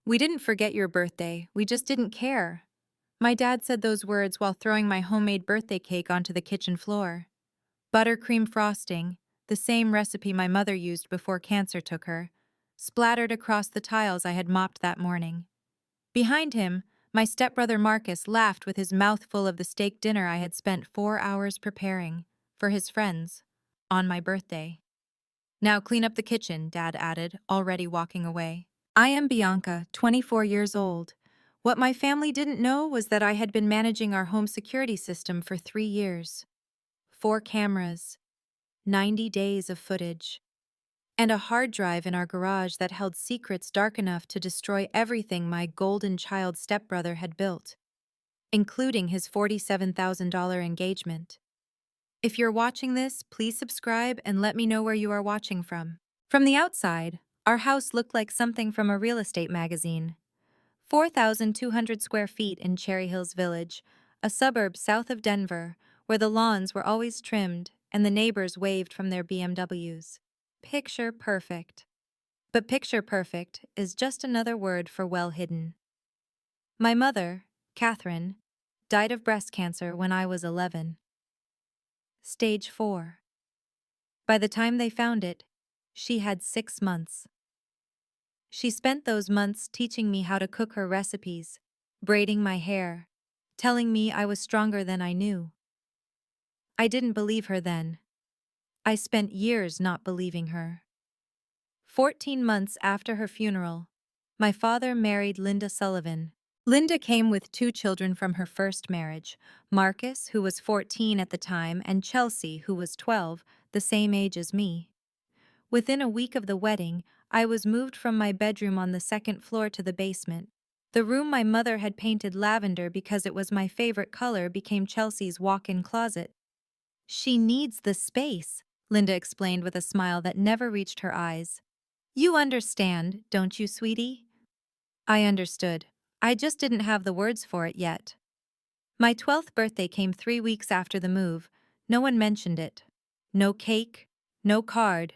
We didn't forget your birthday, we just didn't care. My dad said those words while throwing my homemade birthday cake onto the kitchen floor. Buttercream frosting, the same recipe my mother used before cancer took her, splattered across the tiles I had mopped that morning. Behind him, my stepbrother Marcus laughed with his mouth full of the steak dinner I had spent 4 hours preparing, for his friends, on my birthday. Now clean up the kitchen, Dad added, already walking away. I am Bianca, 24 years old. What my family didn't know was that I had been managing our home security system for 3 years. 4 cameras, 90 days of footage, and a hard drive in our garage that held secrets dark enough to destroy everything my golden child stepbrother had built, including his $47,000 engagement. If you're watching this, please subscribe and let me know where you are watching from. From the outside, our house looked like something from a real estate magazine. 4,200 square feet in Cherry Hills Village, a suburb south of Denver, where the lawns were always trimmed and the neighbors waved from their BMWs. Picture perfect. But picture perfect is just another word for well hidden. My mother, Catherine, died of breast cancer when I was 11. Stage 4. By the time they found it, she had 6 months. She spent those months teaching me how to cook her recipes, braiding my hair, telling me I was stronger than I knew. I didn't believe her then. I spent years not believing her. 14 months after her funeral, my father married Linda Sullivan. Linda came with 2 children from her first marriage, Marcus, who was 14 at the time, and Chelsea, who was 12, the same age as me. Within a week of the wedding, I was moved from my bedroom on the second floor to the basement. The room my mother had painted lavender because it was my favorite color became Chelsea's walk-in closet. She needs the space, Linda explained with a smile that never reached her eyes. You understand, don't you, sweetie? I understood. I just didn't have the words for it yet. My 12th birthday came 3 weeks after the move. No one mentioned it. No cake, no card,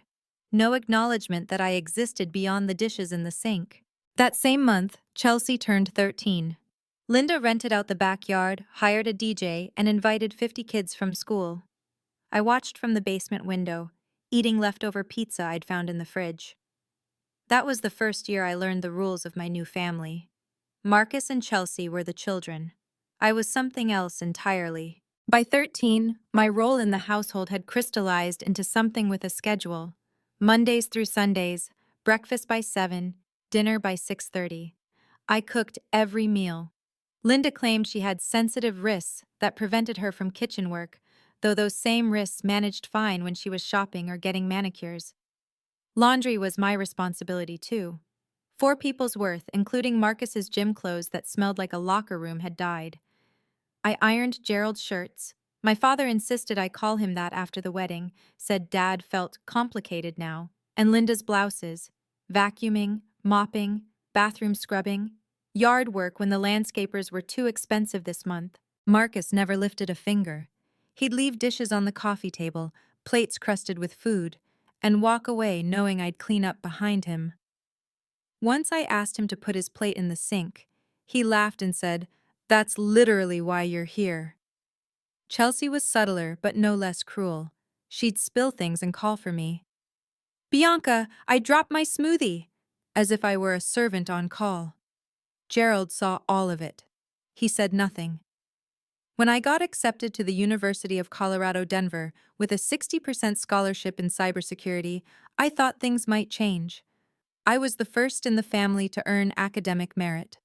no acknowledgement that I existed beyond the dishes in the sink. That same month, Chelsea turned 13. Linda rented out the backyard, hired a DJ, and invited 50 kids from school. I watched from the basement window, eating leftover pizza I'd found in the fridge. That was the first year I learned the rules of my new family. Marcus and Chelsea were the children. I was something else entirely. By 13, my role in the household had crystallized into something with a schedule. Mondays through Sundays, breakfast by 7, dinner by 6:30. I cooked every meal. Linda claimed she had sensitive wrists that prevented her from kitchen work, though those same wrists managed fine when she was shopping or getting manicures. Laundry was my responsibility too. 4 people's worth, including Marcus's gym clothes that smelled like a locker room, had died. I ironed Gerald's shirts. My father insisted I call him that after the wedding, said Dad felt complicated now, and Linda's blouses. Vacuuming, mopping, bathroom scrubbing, yard work when the landscapers were too expensive this month. Marcus never lifted a finger. He'd leave dishes on the coffee table, plates crusted with food, and walk away knowing I'd clean up behind him. Once I asked him to put his plate in the sink. He laughed and said, "That's literally why you're here." Chelsea was subtler but no less cruel. She'd spill things and call for me. "Bianca, I dropped my smoothie," as if I were a servant on call. Gerald saw all of it. He said nothing. When I got accepted to the University of Colorado Denver with a 60% scholarship in cybersecurity, I thought things might change. I was the first in the family to earn academic merit.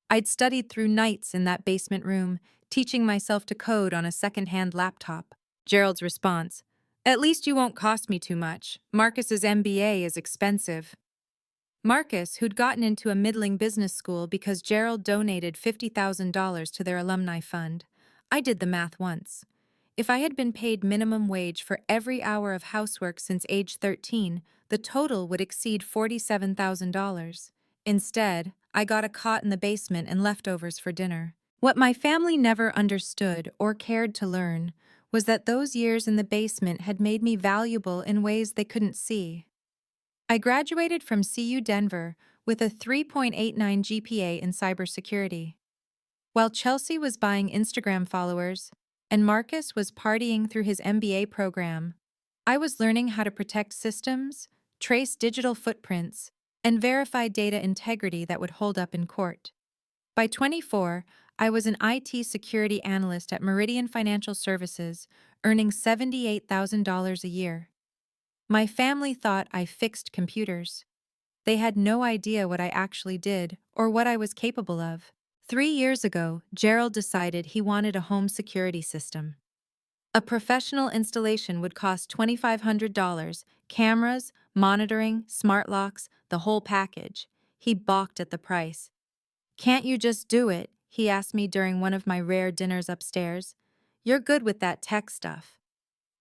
I'd studied through nights in that basement room, teaching myself to code on a second-hand laptop. Gerald's response, "At least you won't cost me too much. Marcus's MBA is expensive." Marcus, who'd gotten into a middling business school because Gerald donated $50,000 to their alumni fund. I did the math once. If I had been paid minimum wage for every hour of housework since age 13, the total would exceed $47,000. Instead, I got a cot in the basement and leftovers for dinner. What my family never understood or cared to learn was that those years in the basement had made me valuable in ways they couldn't see. I graduated from CU Denver with a 3.89 GPA in cybersecurity. While Chelsea was buying Instagram followers and Marcus was partying through his MBA program, I was learning how to protect systems, trace digital footprints, and verify data integrity that would hold up in court. By 24, I was an IT security analyst at Meridian Financial Services, earning $78,000 a year. My family thought I fixed computers. They had no idea what I actually did or what I was capable of. 3 years ago, Gerald decided he wanted a home security system. A professional installation would cost $2,500, cameras, monitoring, smart locks, the whole package. He balked at the price. "Can't you just do it?" he asked me during one of my rare dinners upstairs. "You're good with that tech stuff."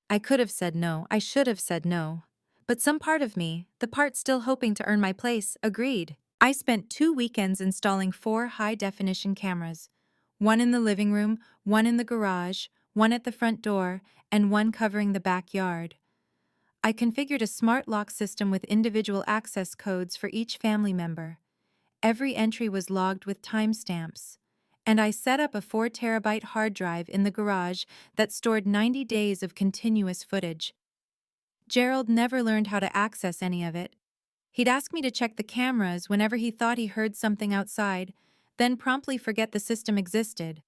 I could have said no, I should have said no. But some part of me, the part still hoping to earn my place, agreed. I spent 2 weekends installing 4 high-definition cameras. One in the living room, one in the garage, one at the front door, and one covering the backyard. I configured a smart lock system with individual access codes for each family member. Every entry was logged with timestamps. And I set up a 4 terabyte hard drive in the garage that stored 90 days of continuous footage. Gerald never learned how to access any of it. He'd ask me to check the cameras whenever he thought he heard something outside, then promptly forget the system existed.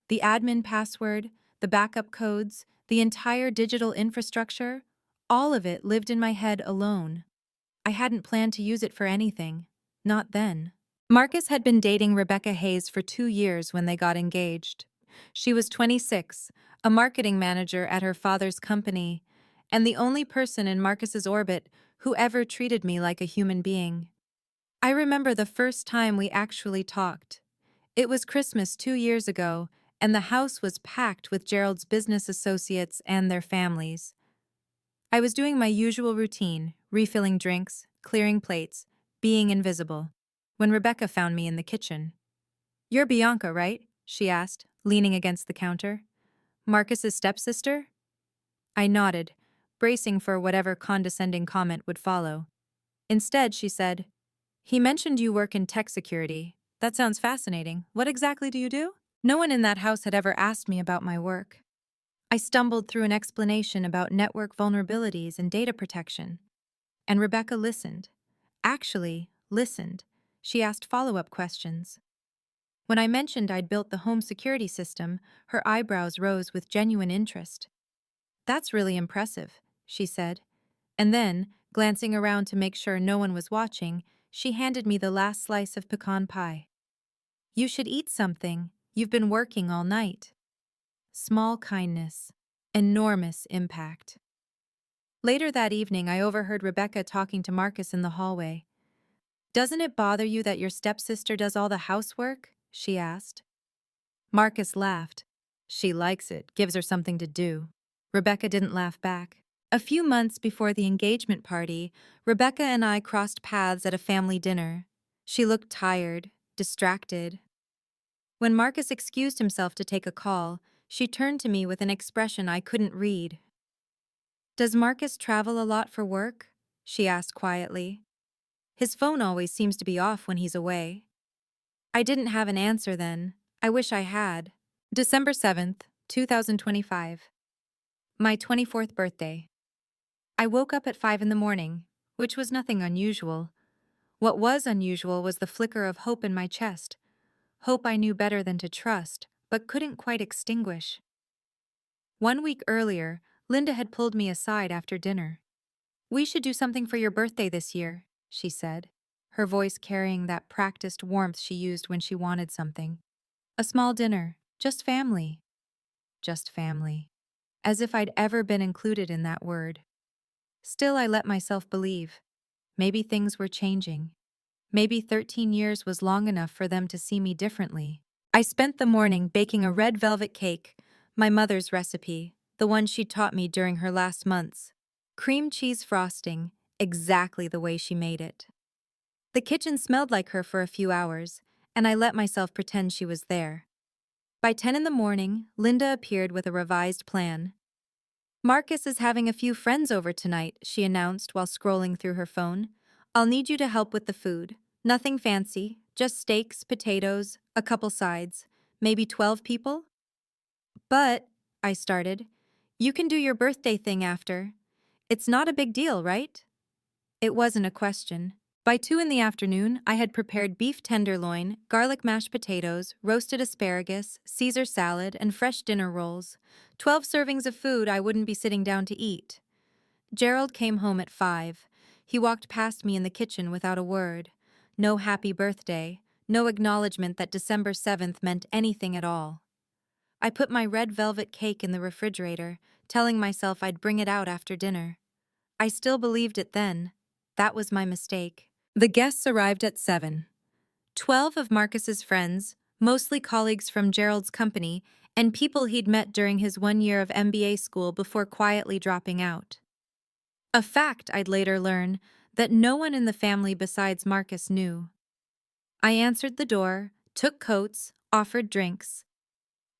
The admin password, the backup codes, the entire digital infrastructure, all of it lived in my head alone. I hadn't planned to use it for anything. Not then. Marcus had been dating Rebecca Hayes for 2 years when they got engaged. She was 26, a marketing manager at her father's company, and the only person in Marcus's orbit who ever treated me like a human being. I remember the first time we actually talked. It was Christmas 2 years ago, and the house was packed with Gerald's business associates and their families. I was doing my usual routine, refilling drinks, clearing plates, being invisible, when Rebecca found me in the kitchen. "You're Bianca, right?" she asked, leaning against the counter. "Marcus's stepsister?" I nodded, bracing for whatever condescending comment would follow. Instead, she said, "He mentioned you work in tech security. That sounds fascinating. What exactly do you do?" No one in that house had ever asked me about my work. I stumbled through an explanation about network vulnerabilities and data protection. And Rebecca listened. Actually, listened. She asked follow-up questions. When I mentioned I'd built the home security system, her eyebrows rose with genuine interest. "That's really impressive," she said. And then, glancing around to make sure no one was watching, she handed me the last slice of pecan pie. "You should eat something. You've been working all night." Small kindness, enormous impact. Later that evening, I overheard Rebecca talking to Marcus in the hallway. "Doesn't it bother you that your stepsister does all the housework?" she asked. Marcus laughed. "She likes it, gives her something to do." Rebecca didn't laugh back. A few months before the engagement party, Rebecca and I crossed paths at a family dinner. She looked tired, distracted. When Marcus excused himself to take a call, she turned to me with an expression I couldn't read. "Does Marcus travel a lot for work?" she asked quietly. "His phone always seems to be off when he's away." I didn't have an answer then. I wish I had. December 7th, 2025. My 24th birthday. I woke up at 5 in the morning, which was nothing unusual. What was unusual was the flicker of hope in my chest. Hope I knew better than to trust, but couldn't quite extinguish. 1 week earlier, Linda had pulled me aside after dinner. "We should do something for your birthday this year," she said, her voice carrying that practiced warmth she used when she wanted something. "A small dinner, just family." Just family. As if I'd ever been included in that word. Still, I let myself believe. Maybe things were changing. Maybe 13 years was long enough for them to see me differently. I spent the morning baking a red velvet cake, my mother's recipe, the one she taught me during her last months. Cream cheese frosting, exactly the way she made it. The kitchen smelled like her for a few hours, and I let myself pretend she was there. By 10 in the morning, Linda appeared with a revised plan. "Marcus is having a few friends over tonight," she announced while scrolling through her phone. "I'll need you to help with the food. Nothing fancy, just steaks, potatoes, a couple sides. Maybe 12 people? But, I started, you can do your birthday thing after. It's not a big deal, right? It wasn't a question. By 2 in the afternoon, I had prepared beef tenderloin, garlic mashed potatoes, roasted asparagus, Caesar salad, and fresh dinner rolls. 12 servings of food I wouldn't be sitting down to eat. Gerald came home at 5. He walked past me in the kitchen without a word. No happy birthday, no acknowledgement that December 7th meant anything at all. I put my red velvet cake in the refrigerator, telling myself I'd bring it out after dinner. I still believed it then. That was my mistake. The guests arrived at 7. 12 of Marcus's friends, mostly colleagues from Gerald's company, and people he'd met during his 1 year of MBA school before quietly dropping out. A fact I'd later learn that no one in the family besides Marcus knew. I answered the door, took coats, offered drinks.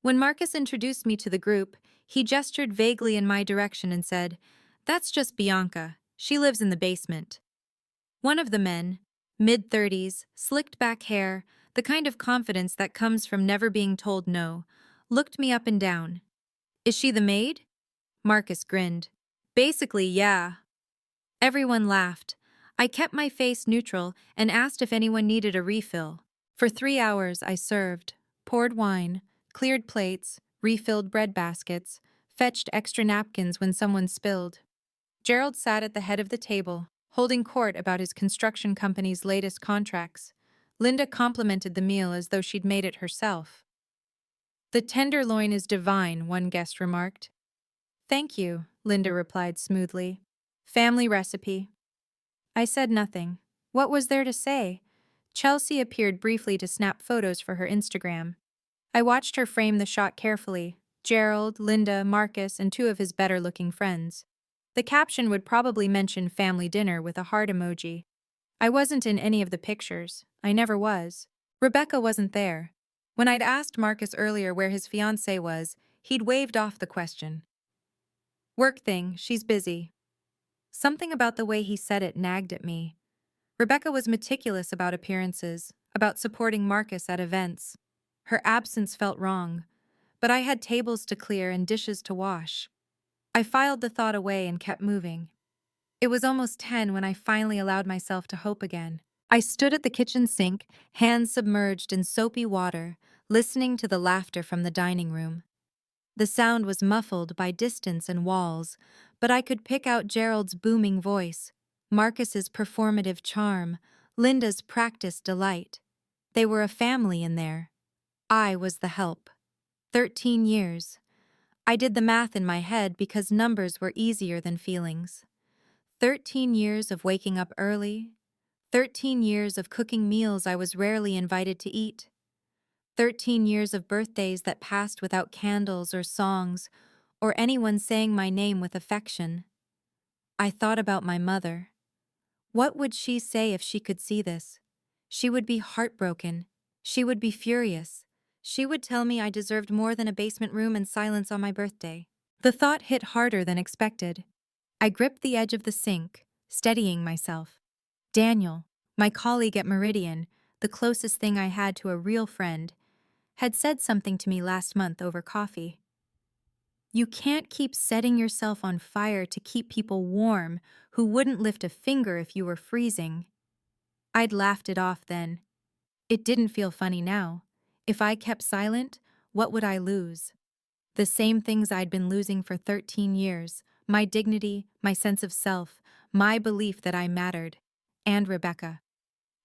When Marcus introduced me to the group, he gestured vaguely in my direction and said, "That's just Bianca. She lives in the basement." One of the men, mid-30s, slicked back hair, the kind of confidence that comes from never being told no, looked me up and down. "Is she the maid?" Marcus grinned. "Basically, yeah." Everyone laughed. I kept my face neutral and asked if anyone needed a refill. For 3 hours I served, poured wine, cleared plates, refilled bread baskets, fetched extra napkins when someone spilled. Gerald sat at the head of the table, holding court about his construction company's latest contracts. Linda complimented the meal as though she'd made it herself. "The tenderloin is divine," one guest remarked. "Thank you," Linda replied smoothly. "Family recipe." I said nothing. What was there to say? Chelsea appeared briefly to snap photos for her Instagram. I watched her frame the shot carefully. Gerald, Linda, Marcus, and 2 of his better-looking friends. The caption would probably mention family dinner with a heart emoji. I wasn't in any of the pictures. I never was. Rebecca wasn't there. When I'd asked Marcus earlier where his fiancée was, he'd waved off the question. "Work thing, she's busy." Something about the way he said it nagged at me. Rebecca was meticulous about appearances, about supporting Marcus at events. Her absence felt wrong, but I had tables to clear and dishes to wash. I filed the thought away and kept moving. It was almost 10 when I finally allowed myself to hope again. I stood at the kitchen sink, hands submerged in soapy water, listening to the laughter from the dining room. The sound was muffled by distance and walls, but I could pick out Gerald's booming voice, Marcus's performative charm, Linda's practiced delight. They were a family in there. I was the help. 13 years. I did the math in my head because numbers were easier than feelings. 13 years of waking up early. 13 years of cooking meals I was rarely invited to eat. 13 years of birthdays that passed without candles or songs, or anyone saying my name with affection. I thought about my mother. What would she say if she could see this? She would be heartbroken. She would be furious. She would tell me I deserved more than a basement room and silence on my birthday. The thought hit harder than expected. I gripped the edge of the sink, steadying myself. Daniel, my colleague at Meridian, the closest thing I had to a real friend, had said something to me last month over coffee. "You can't keep setting yourself on fire to keep people warm who wouldn't lift a finger if you were freezing." I'd laughed it off then. It didn't feel funny now. If I kept silent, what would I lose? The same things I'd been losing for 13 years, my dignity, my sense of self, my belief that I mattered. And Rebecca.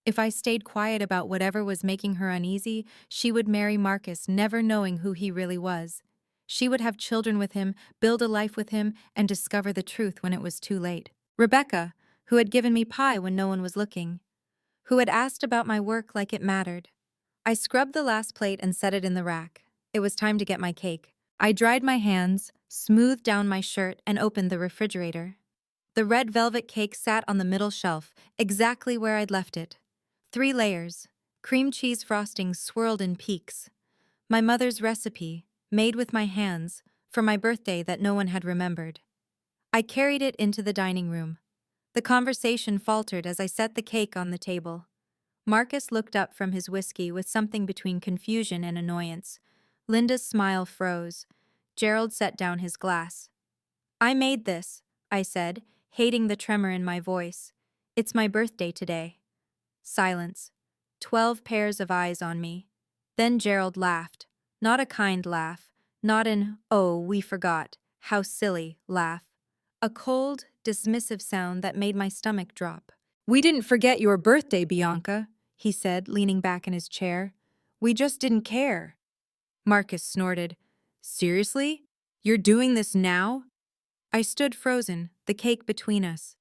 If I stayed quiet about whatever was making her uneasy, she would marry Marcus, never knowing who he really was. She would have children with him, build a life with him, and discover the truth when it was too late. Rebecca, who had given me pie when no one was looking, who had asked about my work like it mattered. I scrubbed the last plate and set it in the rack. It was time to get my cake. I dried my hands, smoothed down my shirt, and opened the refrigerator. The red velvet cake sat on the middle shelf, exactly where I'd left it. 3 layers, cream cheese frosting swirled in peaks. My mother's recipe, made with my hands, for my birthday that no one had remembered. I carried it into the dining room. The conversation faltered as I set the cake on the table. Marcus looked up from his whiskey with something between confusion and annoyance. Linda's smile froze. Gerald set down his glass. I made this, I said, hating the tremor in my voice. It's my birthday today. Silence. 12 pairs of eyes on me. Then Gerald laughed. Not a kind laugh. Not an, oh, we forgot, how silly laugh. A cold, dismissive sound that made my stomach drop. We didn't forget your birthday, Bianca, he said, leaning back in his chair. We just didn't care. Marcus snorted. Seriously? You're doing this now? I stood frozen, the cake between us.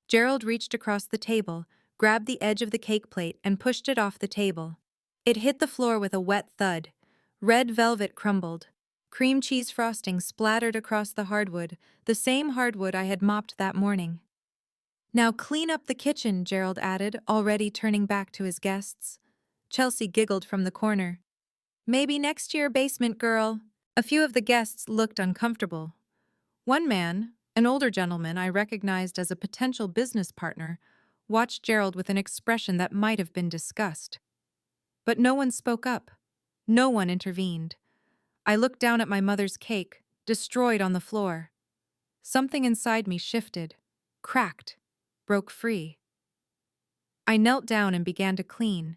Gerald reached across the table, grabbed the edge of the cake plate, and pushed it off the table. It hit the floor with a wet thud. Red velvet crumbled. Cream cheese frosting splattered across the hardwood, the same hardwood I had mopped that morning. Now clean up the kitchen, Gerald added, already turning back to his guests. Chelsea giggled from the corner. Maybe next year, basement girl. A few of the guests looked uncomfortable. One man, an older gentleman I recognized as a potential business partner, watched Gerald with an expression that might have been disgust. But no one spoke up. No one intervened. I looked down at my mother's cake, destroyed on the floor. Something inside me shifted, cracked, broke free. I knelt down and began to clean.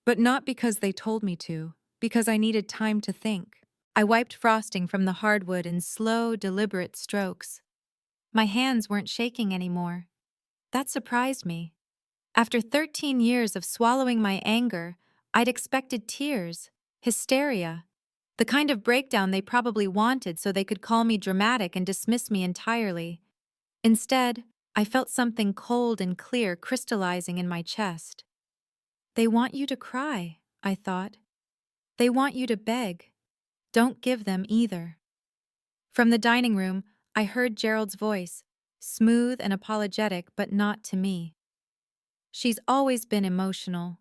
But not because they told me to, because I needed time to think. I wiped frosting from the hardwood in slow, deliberate strokes. My hands weren't shaking anymore. That surprised me. After 13 years of swallowing my anger, I'd expected tears, hysteria, the kind of breakdown they probably wanted so they could call me dramatic and dismiss me entirely. Instead, I felt something cold and clear crystallizing in my chest. They want you to cry, I thought. They want you to beg. Don't give them either. From the dining room, I heard Gerald's voice, smooth and apologetic, but not to me. She's always been emotional.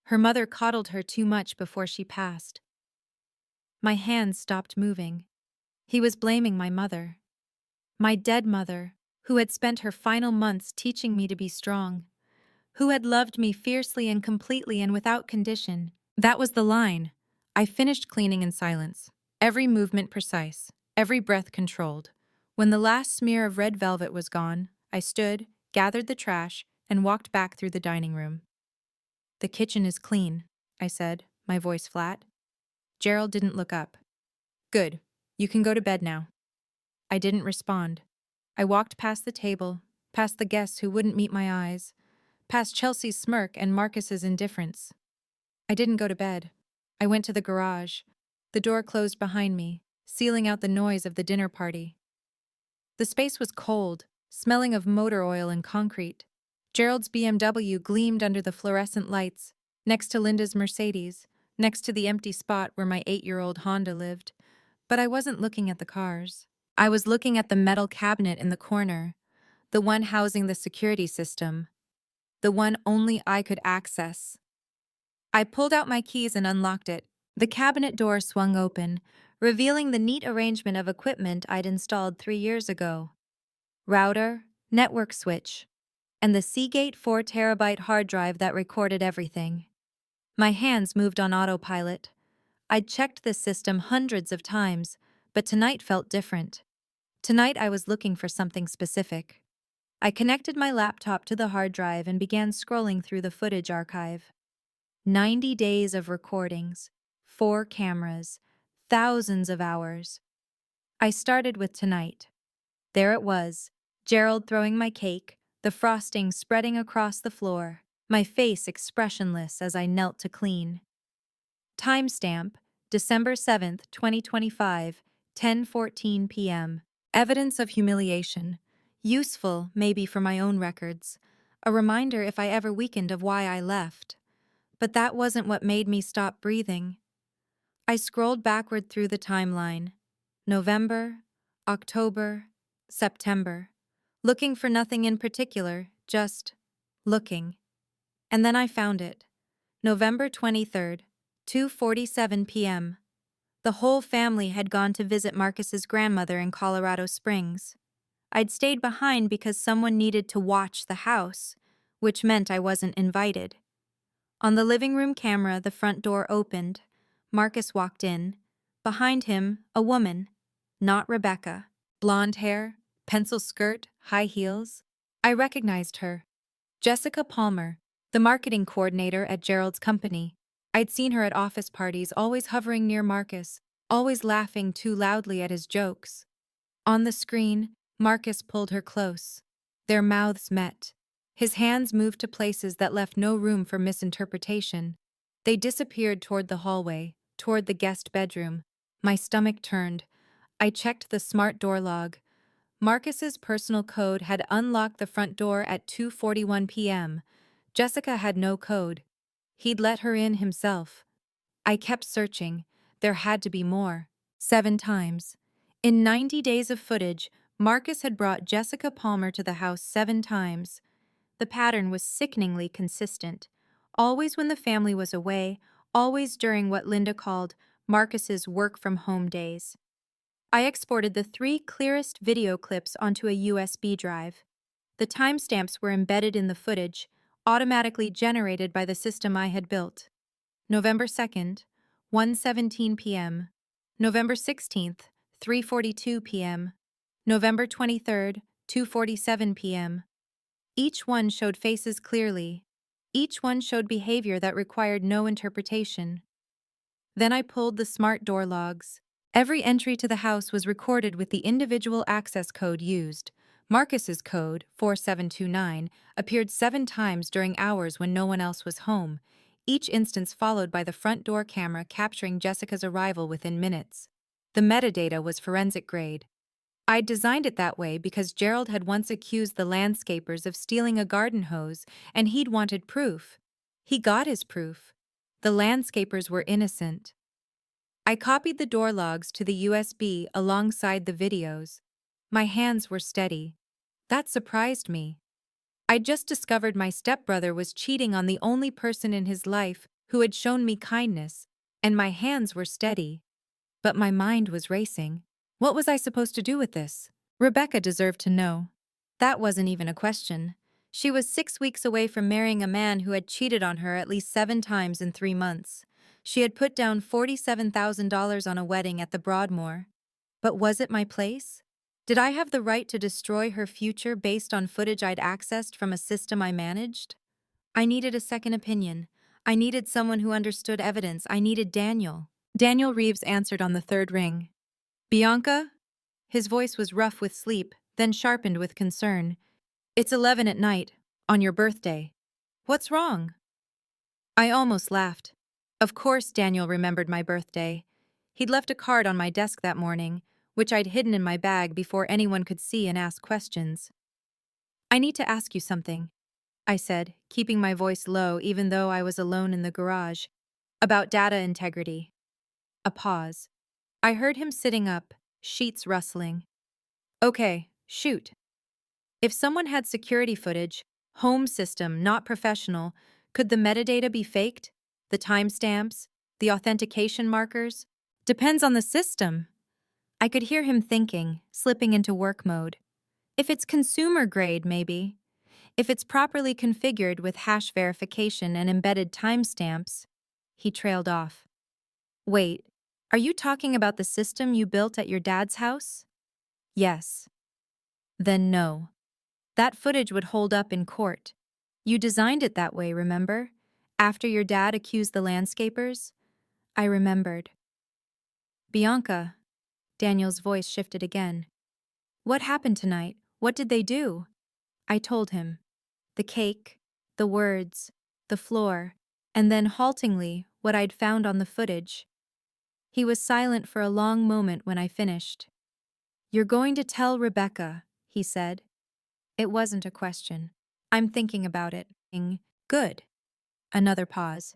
Her mother coddled her too much before she passed. My hands stopped moving. He was blaming my mother. My dead mother, who had spent her final months teaching me to be strong. Who had loved me fiercely and completely and without condition. That was the line. I finished cleaning in silence, every movement precise, every breath controlled. When the last smear of red velvet was gone, I stood, gathered the trash, and walked back through the dining room. The kitchen is clean, I said, my voice flat. Gerald didn't look up. Good. You can go to bed now. I didn't respond. I walked past the table, past the guests who wouldn't meet my eyes, past Chelsea's smirk and Marcus's indifference. I didn't go to bed. I went to the garage. The door closed behind me, sealing out the noise of the dinner party. The space was cold, smelling of motor oil and concrete. Gerald's BMW gleamed under the fluorescent lights, next to Linda's Mercedes, next to the empty spot where my 8-year-old Honda lived. But I wasn't looking at the cars. I was looking at the metal cabinet in the corner, the one housing the security system, the one only I could access. I pulled out my keys and unlocked it. The cabinet door swung open, revealing the neat arrangement of equipment I'd installed 3 years ago. Router, network switch, and the Seagate 4 TB hard drive that recorded everything. My hands moved on autopilot. I'd checked this system hundreds of times, but tonight felt different. Tonight I was looking for something specific. I connected my laptop to the hard drive and began scrolling through the footage archive. 90 days of recordings, 4 cameras, thousands of hours. I started with tonight. There it was, Gerald throwing my cake, the frosting spreading across the floor, my face expressionless as I knelt to clean. Timestamp, December 7th, 2025, 10:14 p.m. Evidence of humiliation. Useful, maybe for my own records. A reminder if I ever weakened of why I left. But that wasn't what made me stop breathing. I scrolled backward through the timeline. November, October, September. Looking for nothing in particular, just looking. And then I found it. November 23rd, 2:47 p.m. The whole family had gone to visit Marcus's grandmother in Colorado Springs. I'd stayed behind because someone needed to watch the house, which meant I wasn't invited. On the living room camera, the front door opened. Marcus walked in. Behind him, a woman. Not Rebecca. Blonde hair, pencil skirt, high heels. I recognized her. Jessica Palmer, the marketing coordinator at Gerald's company. I'd seen her at office parties, always hovering near Marcus, always laughing too loudly at his jokes. On the screen, Marcus pulled her close. Their mouths met. His hands moved to places that left no room for misinterpretation. They disappeared toward the hallway, toward the guest bedroom. My stomach turned. I checked the smart door log. Marcus's personal code had unlocked the front door at 2:41 p.m. Jessica had no code. He'd let her in himself. I kept searching. There had to be more. 7 times. In 90 days of footage, Marcus had brought Jessica Palmer to the house 7 times. The pattern was sickeningly consistent. Always when the family was away, always during what Linda called Marcus's work-from-home days. I exported the 3 clearest video clips onto a USB drive. The timestamps were embedded in the footage, automatically generated by the system I had built. November 2nd, 1:17 p.m. November 16th, 3:42 p.m. November 23rd, 2:47 p.m. Each one showed faces clearly. Each one showed behavior that required no interpretation. Then I pulled the smart door logs. Every entry to the house was recorded with the individual access code used. Marcus's code, 4729, appeared 7 times during hours when no one else was home, each instance followed by the front door camera capturing Jessica's arrival within minutes. The metadata was forensic grade. I'd designed it that way because Gerald had once accused the landscapers of stealing a garden hose, and he'd wanted proof. He got his proof. The landscapers were innocent. I copied the door logs to the USB alongside the videos. My hands were steady. That surprised me. I'd just discovered my stepbrother was cheating on the only person in his life who had shown me kindness, and my hands were steady. But my mind was racing. What was I supposed to do with this? Rebecca deserved to know. That wasn't even a question. She was 6 weeks away from marrying a man who had cheated on her at least 7 times in 3 months. She had put down $47,000 on a wedding at the Broadmoor. But was it my place? Did I have the right to destroy her future based on footage I'd accessed from a system I managed? I needed a second opinion. I needed someone who understood evidence. I needed Daniel. Daniel Reeves answered on the 3rd ring. Bianca? His voice was rough with sleep, then sharpened with concern. It's 11 at night, on your birthday. What's wrong? I almost laughed. Of course Daniel remembered my birthday. He'd left a card on my desk that morning, which I'd hidden in my bag before anyone could see and ask questions. I need to ask you something, I said, keeping my voice low even though I was alone in the garage. About data integrity. A pause. I heard him sitting up, sheets rustling. Okay, shoot. If someone had security footage, home system, not professional, could the metadata be faked? The timestamps? The authentication markers? Depends on the system. I could hear him thinking, slipping into work mode. If it's consumer grade, maybe. If it's properly configured with hash verification and embedded timestamps. He trailed off. Wait, are you talking about the system you built at your dad's house? Yes. Then no. That footage would hold up in court. You designed it that way, remember? After your dad accused the landscapers? I remembered. Bianca. Daniel's voice shifted again. What happened tonight? What did they do? I told him. The cake, the words, the floor, and then haltingly what I'd found on the footage. He was silent for a long moment when I finished. You're going to tell Rebecca, he said. It wasn't a question. I'm thinking about it. Good. Another pause.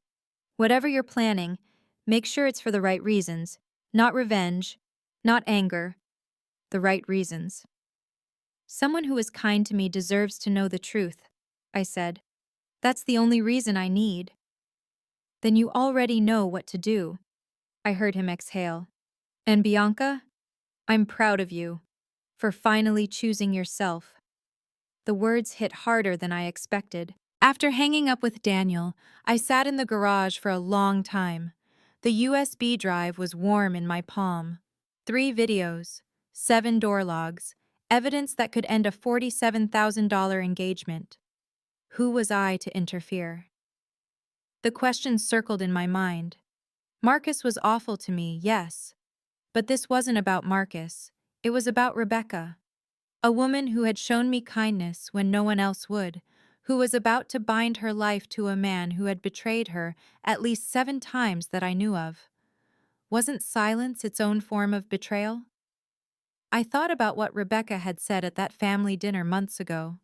Whatever you're planning, make sure it's for the right reasons. Not revenge, not anger. The right reasons. Someone who is kind to me deserves to know the truth, I said. That's the only reason I need. Then you already know what to do. I heard him exhale. And Bianca, I'm proud of you for finally choosing yourself. The words hit harder than I expected. After hanging up with Daniel, I sat in the garage for a long time. The USB drive was warm in my palm. 3 videos, 7 door logs, evidence that could end a $47,000 engagement. Who was I to interfere? The question circled in my mind. Marcus was awful to me, yes. But this wasn't about Marcus. It was about Rebecca. A woman who had shown me kindness when no one else would, who was about to bind her life to a man who had betrayed her at least 7 times that I knew of. Wasn't silence its own form of betrayal? I thought about what Rebecca had said at that family dinner months ago.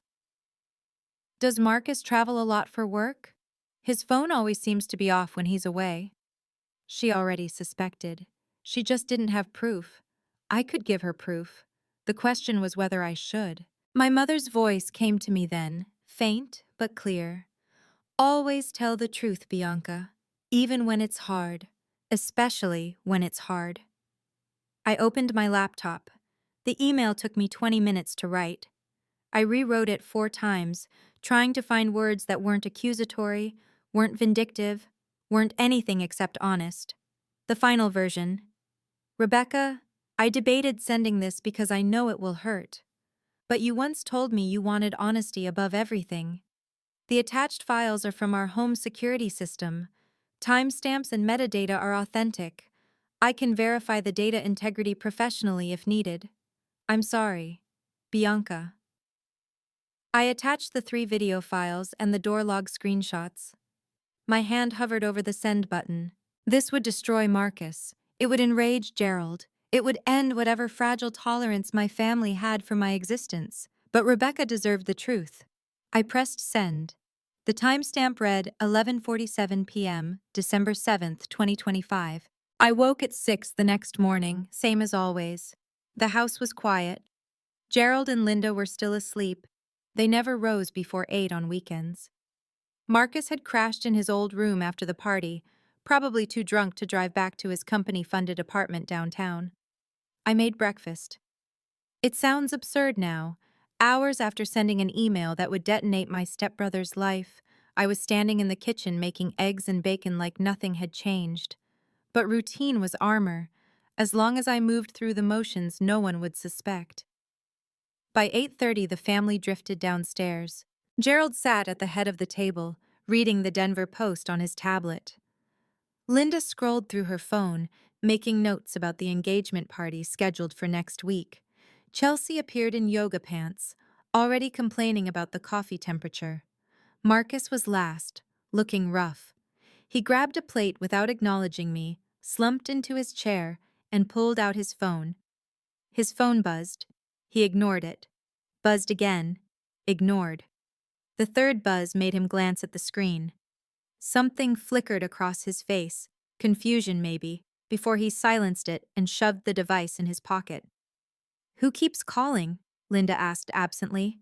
Does Marcus travel a lot for work? His phone always seems to be off when he's away. She already suspected. She just didn't have proof. I could give her proof. The question was whether I should. My mother's voice came to me then, faint but clear. Always tell the truth, Bianca, even when it's hard, especially when it's hard. I opened my laptop. The email took me 20 minutes to write. I rewrote it 4 times, trying to find words that weren't accusatory, weren't vindictive, weren't anything except honest. The final version. Rebecca, I debated sending this because I know it will hurt. But you once told me you wanted honesty above everything. The attached files are from our home security system. Timestamps and metadata are authentic. I can verify the data integrity professionally if needed. I'm sorry. Bianca. I attached the 3 video files and the door log screenshots. My hand hovered over the send button. This would destroy Marcus. It would enrage Gerald. It would end whatever fragile tolerance my family had for my existence. But Rebecca deserved the truth. I pressed send. The timestamp read 11:47 p.m., December 7th, 2025. I woke at 6 the next morning, same as always. The house was quiet. Gerald and Linda were still asleep. They never rose before 8 on weekends. Marcus had crashed in his old room after the party, probably too drunk to drive back to his company-funded apartment downtown. I made breakfast. It sounds absurd now. Hours after sending an email that would detonate my stepbrother's life, I was standing in the kitchen making eggs and bacon like nothing had changed. But routine was armor. As long as I moved through the motions, no one would suspect. By 8:30, the family drifted downstairs. Gerald sat at the head of the table, reading the Denver Post on his tablet. Linda scrolled through her phone, making notes about the engagement party scheduled for next week. Chelsea appeared in yoga pants, already complaining about the coffee temperature. Marcus was last, looking rough. He grabbed a plate without acknowledging me, slumped into his chair, and pulled out his phone. His phone buzzed. He ignored it. Buzzed again. Ignored. The third buzz made him glance at the screen. Something flickered across his face, confusion maybe, before he silenced it and shoved the device in his pocket. Who keeps calling? Linda asked absently.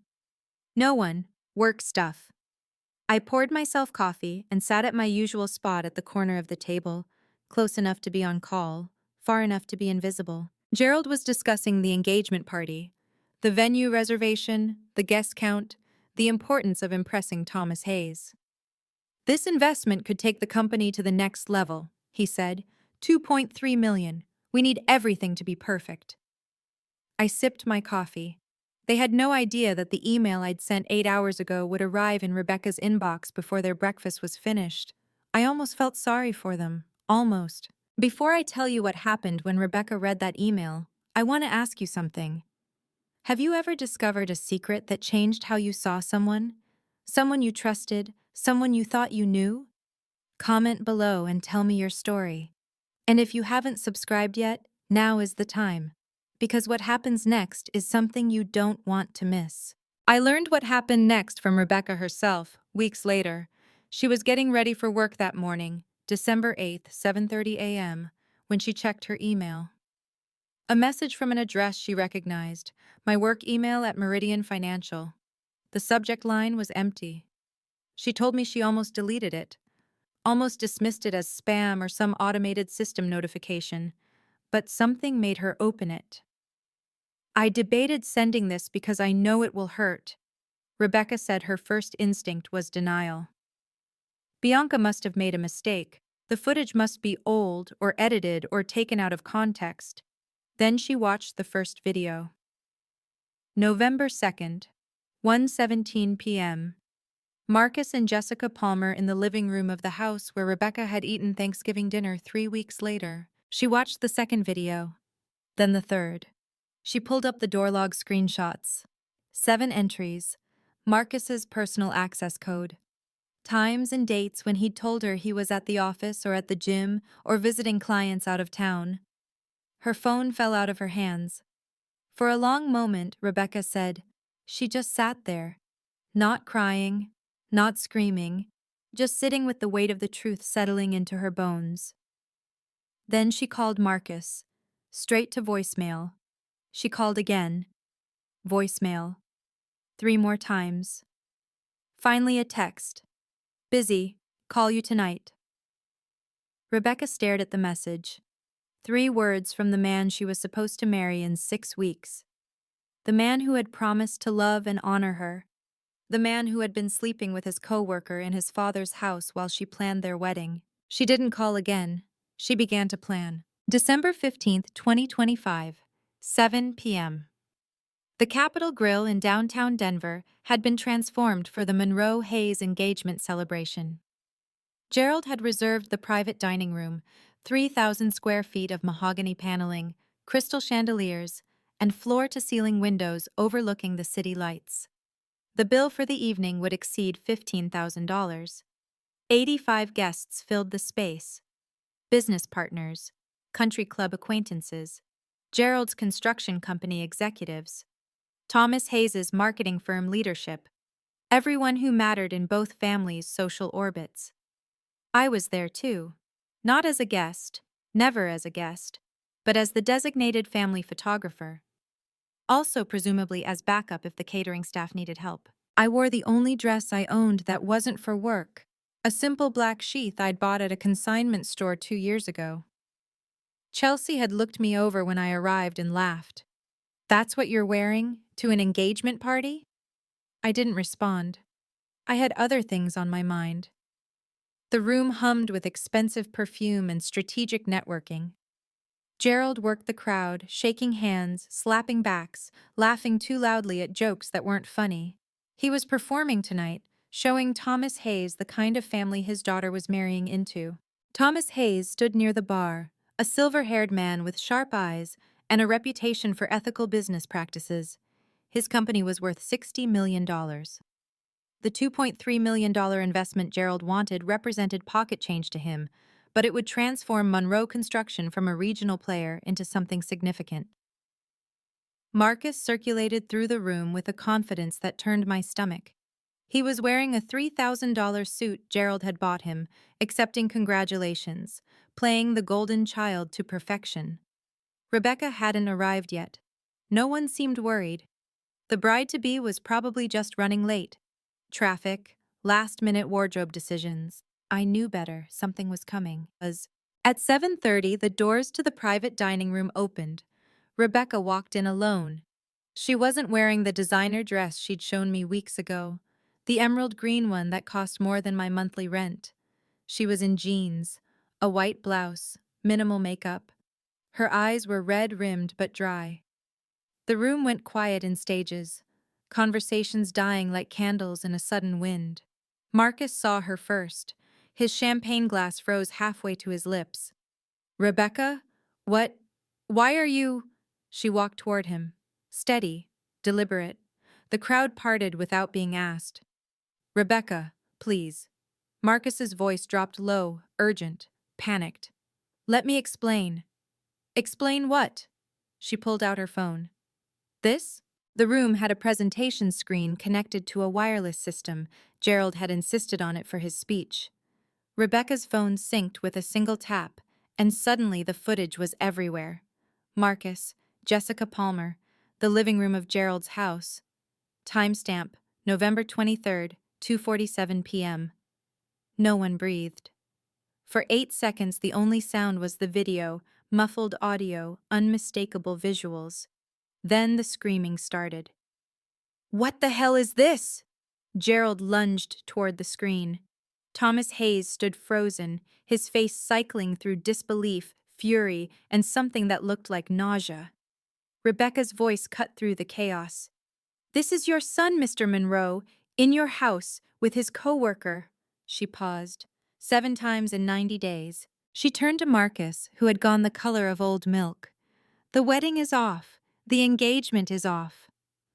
No one. Work stuff. I poured myself coffee and sat at my usual spot at the corner of the table, close enough to be on call, far enough to be invisible. Gerald was discussing the engagement party, the venue reservation, the guest count, the importance of impressing Thomas Hayes. This investment could take the company to the next level, he said. 2.3 million. We need everything to be perfect. I sipped my coffee. They had no idea that the email I'd sent 8 hours ago would arrive in Rebecca's inbox before their breakfast was finished. I almost felt sorry for them. Almost. Before I tell you what happened when Rebecca read that email, I want to ask you something. Have you ever discovered a secret that changed how you saw someone? Someone you trusted, someone you thought you knew? Comment below and tell me your story. And if you haven't subscribed yet, now is the time. Because what happens next is something you don't want to miss. I learned what happened next from Rebecca herself, weeks later. She was getting ready for work that morning, December 8th, 7:30 a.m., when she checked her email. A message from an address she recognized, my work email at Meridian Financial. The subject line was empty. She told me she almost deleted it, almost dismissed it as spam or some automated system notification, but something made her open it. I debated sending this because I know it will hurt. Rebecca said her first instinct was denial. Bianca must have made a mistake. The footage must be old or edited or taken out of context. Then she watched the first video. November 2nd, 1:17 p.m. Marcus and Jessica Palmer in the living room of the house where Rebecca had eaten Thanksgiving dinner 3 weeks later. She watched the second video, then the third. She pulled up the door log screenshots. 7 entries. Marcus's personal access code. Times and dates when he'd told her he was at the office or at the gym or visiting clients out of town. Her phone fell out of her hands. For a long moment, Rebecca said, she just sat there, not crying, not screaming, just sitting with the weight of the truth settling into her bones. Then she called Marcus, straight to voicemail. She called again. Voicemail. 3 more times. Finally a text. Busy, call you tonight. Rebecca stared at the message. 3 words from the man she was supposed to marry in 6 weeks. The man who had promised to love and honor her. The man who had been sleeping with his coworker in his father's house while she planned their wedding. She didn't call again. She began to plan. December 15th, 2025, 7 p.m. The Capitol Grill in downtown Denver had been transformed for the Monroe Hayes engagement celebration. Gerald had reserved the private dining room, 3,000 square feet of mahogany paneling, crystal chandeliers, and floor-to-ceiling windows overlooking the city lights. The bill for the evening would exceed $15,000. 85 guests filled the space. Business partners, country club acquaintances, Gerald's construction company executives, Thomas Hayes's marketing firm leadership, everyone who mattered in both families' social orbits. I was there too. Not as a guest, never as a guest, but as the designated family photographer. Also presumably as backup if the catering staff needed help. I wore the only dress I owned that wasn't for work, a simple black sheath I'd bought at a consignment store 2 years ago. Chelsea had looked me over when I arrived and laughed. That's what you're wearing? To an engagement party? I didn't respond. I had other things on my mind. The room hummed with expensive perfume and strategic networking. Gerald worked the crowd, shaking hands, slapping backs, laughing too loudly at jokes that weren't funny. He was performing tonight, showing Thomas Hayes the kind of family his daughter was marrying into. Thomas Hayes stood near the bar, a silver-haired man with sharp eyes and a reputation for ethical business practices. His company was worth $60 million. The $2.3 million investment Gerald wanted represented pocket change to him, but it would transform Monroe Construction from a regional player into something significant. Marcus circulated through the room with a confidence that turned my stomach. He was wearing a $3,000 suit Gerald had bought him, accepting congratulations, playing the golden child to perfection. Rebecca hadn't arrived yet. No one seemed worried. The bride-to-be was probably just running late. Traffic, last-minute wardrobe decisions. I knew better, something was coming. At 7:30, the doors to the private dining room opened. Rebecca walked in alone. She wasn't wearing the designer dress she'd shown me weeks ago, the emerald green one that cost more than my monthly rent. She was in jeans, a white blouse, minimal makeup. Her eyes were red-rimmed but dry. The room went quiet in stages, conversations dying like candles in a sudden wind. Marcus saw her first. His champagne glass froze halfway to his lips. "Rebecca? What? Why are you—" She walked toward him. Steady, deliberate. The crowd parted without being asked. "Rebecca, please." Marcus's voice dropped low, urgent, panicked. "Let me explain." "Explain what?" She pulled out her phone. "This?" The room had a presentation screen connected to a wireless system. Gerald had insisted on it for his speech. Rebecca's phone synced with a single tap, and suddenly the footage was everywhere. Marcus, Jessica Palmer, the living room of Gerald's house. Timestamp, November 23rd, 2:47 p.m. No one breathed. For 8 seconds, the only sound was the video, muffled audio, unmistakable visuals. Then the screaming started. "What the hell is this?" Gerald lunged toward the screen. Thomas Hayes stood frozen, his face cycling through disbelief, fury, and something that looked like nausea. Rebecca's voice cut through the chaos. "This is your son, Mr. Monroe, in your house, with his co-worker." She paused. 7 times in 90 days. She turned to Marcus, who had gone the color of old milk. "The wedding is off. The engagement is off."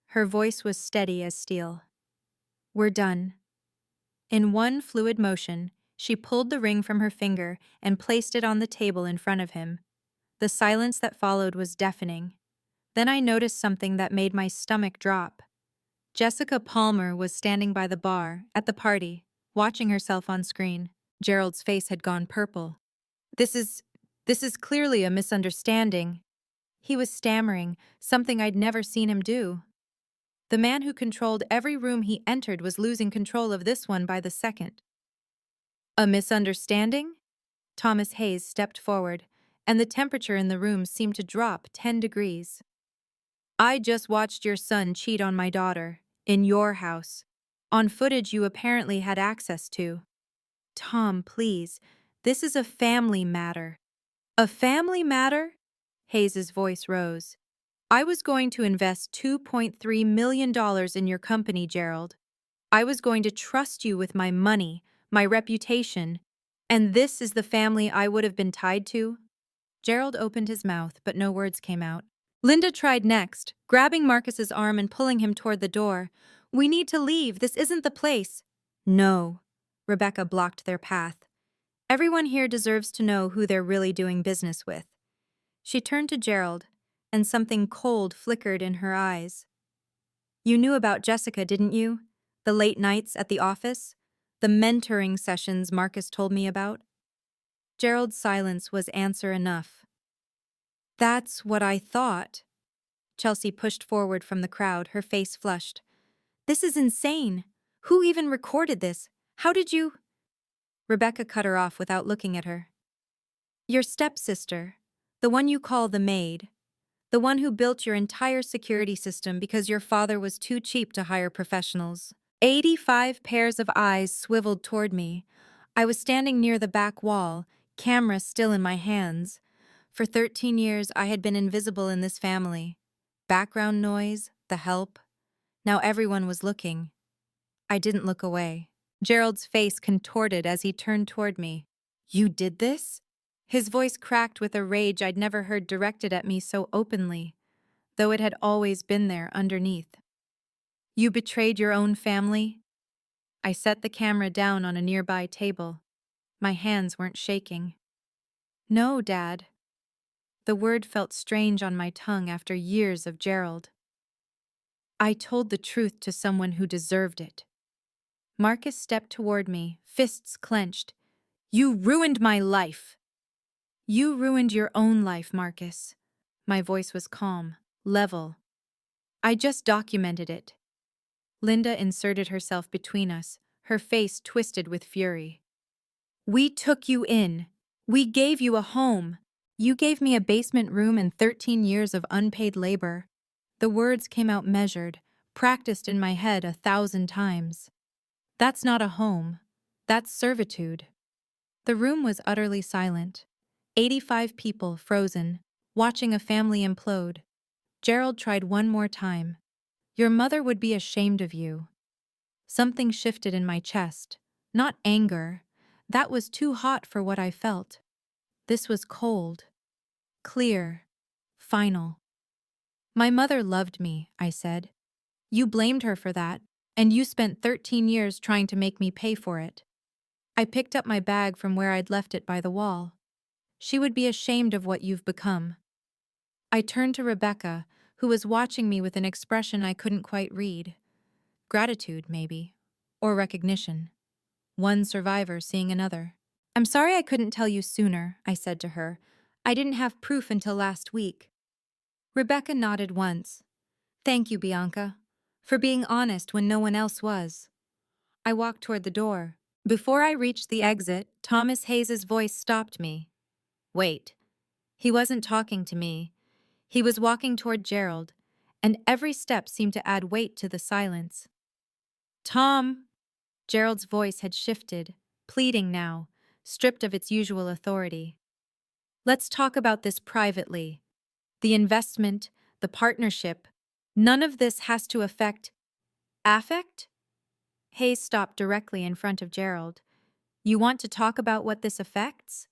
Her voice was steady as steel. "We're done." In one fluid motion, she pulled the ring from her finger and placed it on the table in front of him. The silence that followed was deafening. Then I noticed something that made my stomach drop. Jessica Palmer was standing by the bar, at the party, watching herself on screen. Gerald's face had gone purple. This is clearly a misunderstanding." He was stammering, something I'd never seen him do. The man who controlled every room he entered was losing control of this one by the second. "A misunderstanding?" Thomas Hayes stepped forward, and the temperature in the room seemed to drop 10 degrees. "I just watched your son cheat on my daughter, in your house, on footage you apparently had access to." "Tom, please, this is a family matter." "A family matter?" Hayes's voice rose. "I was going to invest $2.3 million in your company, Gerald. I was going to trust you with my money, my reputation, and this is the family I would have been tied to?" Gerald opened his mouth, but no words came out. Linda tried next, grabbing Marcus's arm and pulling him toward the door. "We need to leave. This isn't the place." "No." Rebecca blocked their path. "Everyone here deserves to know who they're really doing business with." She turned to Gerald, and something cold flickered in her eyes. "You knew about Jessica, didn't you? The late nights at the office? The mentoring sessions Marcus told me about?" Gerald's silence was answer enough. "That's what I thought." Chelsea pushed forward from the crowd, her face flushed. "This is insane. Who even recorded this? How did you—" Rebecca cut her off without looking at her. "Your stepsister, the one you call the maid, the one who built your entire security system because your father was too cheap to hire professionals." 85 pairs of eyes swiveled toward me. I was standing near the back wall, camera still in my hands. For 13 years, I had been invisible in this family. Background noise, the help. Now everyone was looking. I didn't look away. Gerald's face contorted as he turned toward me. "You did this?" His voice cracked with a rage I'd never heard directed at me so openly, though it had always been there underneath. "You betrayed your own family?" I set the camera down on a nearby table. My hands weren't shaking. "No, Dad." The word felt strange on my tongue after years of Gerald. "I told the truth to someone who deserved it." Marcus stepped toward me, fists clenched. "You ruined my life." "You ruined your own life, Marcus." My voice was calm, level. "I just documented it." Linda inserted herself between us, her face twisted with fury. "We took you in. We gave you a home. You gave me a basement room and 13 years of unpaid labor." The words came out measured, practiced in my head 1,000 times. "That's not a home. That's servitude." The room was utterly silent. 85 people frozen, watching a family implode. Gerald tried one more time. "Your mother would be ashamed of you." Something shifted in my chest. Not anger. That was too hot for what I felt. This was cold. Clear. Final. "My mother loved me," I said. "You blamed her for that, and you spent 13 years trying to make me pay for it." I picked up my bag from where I'd left it by the wall. "She would be ashamed of what you've become." I turned to Rebecca, who was watching me with an expression I couldn't quite read. Gratitude, maybe. Or recognition. One survivor seeing another. "I'm sorry I couldn't tell you sooner," I said to her. "I didn't have proof until last week." Rebecca nodded once. "Thank you, Bianca, for being honest when no one else was." I walked toward the door. Before I reached the exit, Thomas Hayes's voice stopped me. "Wait." He wasn't talking to me. He was walking toward Gerald, and every step seemed to add weight to the silence. Tom! Gerald's voice had shifted, pleading now, stripped of its usual authority. Let's talk about this privately. The investment, the partnership, none of this has to affect? Hayes stopped directly in front of Gerald. You want to talk about what this affects?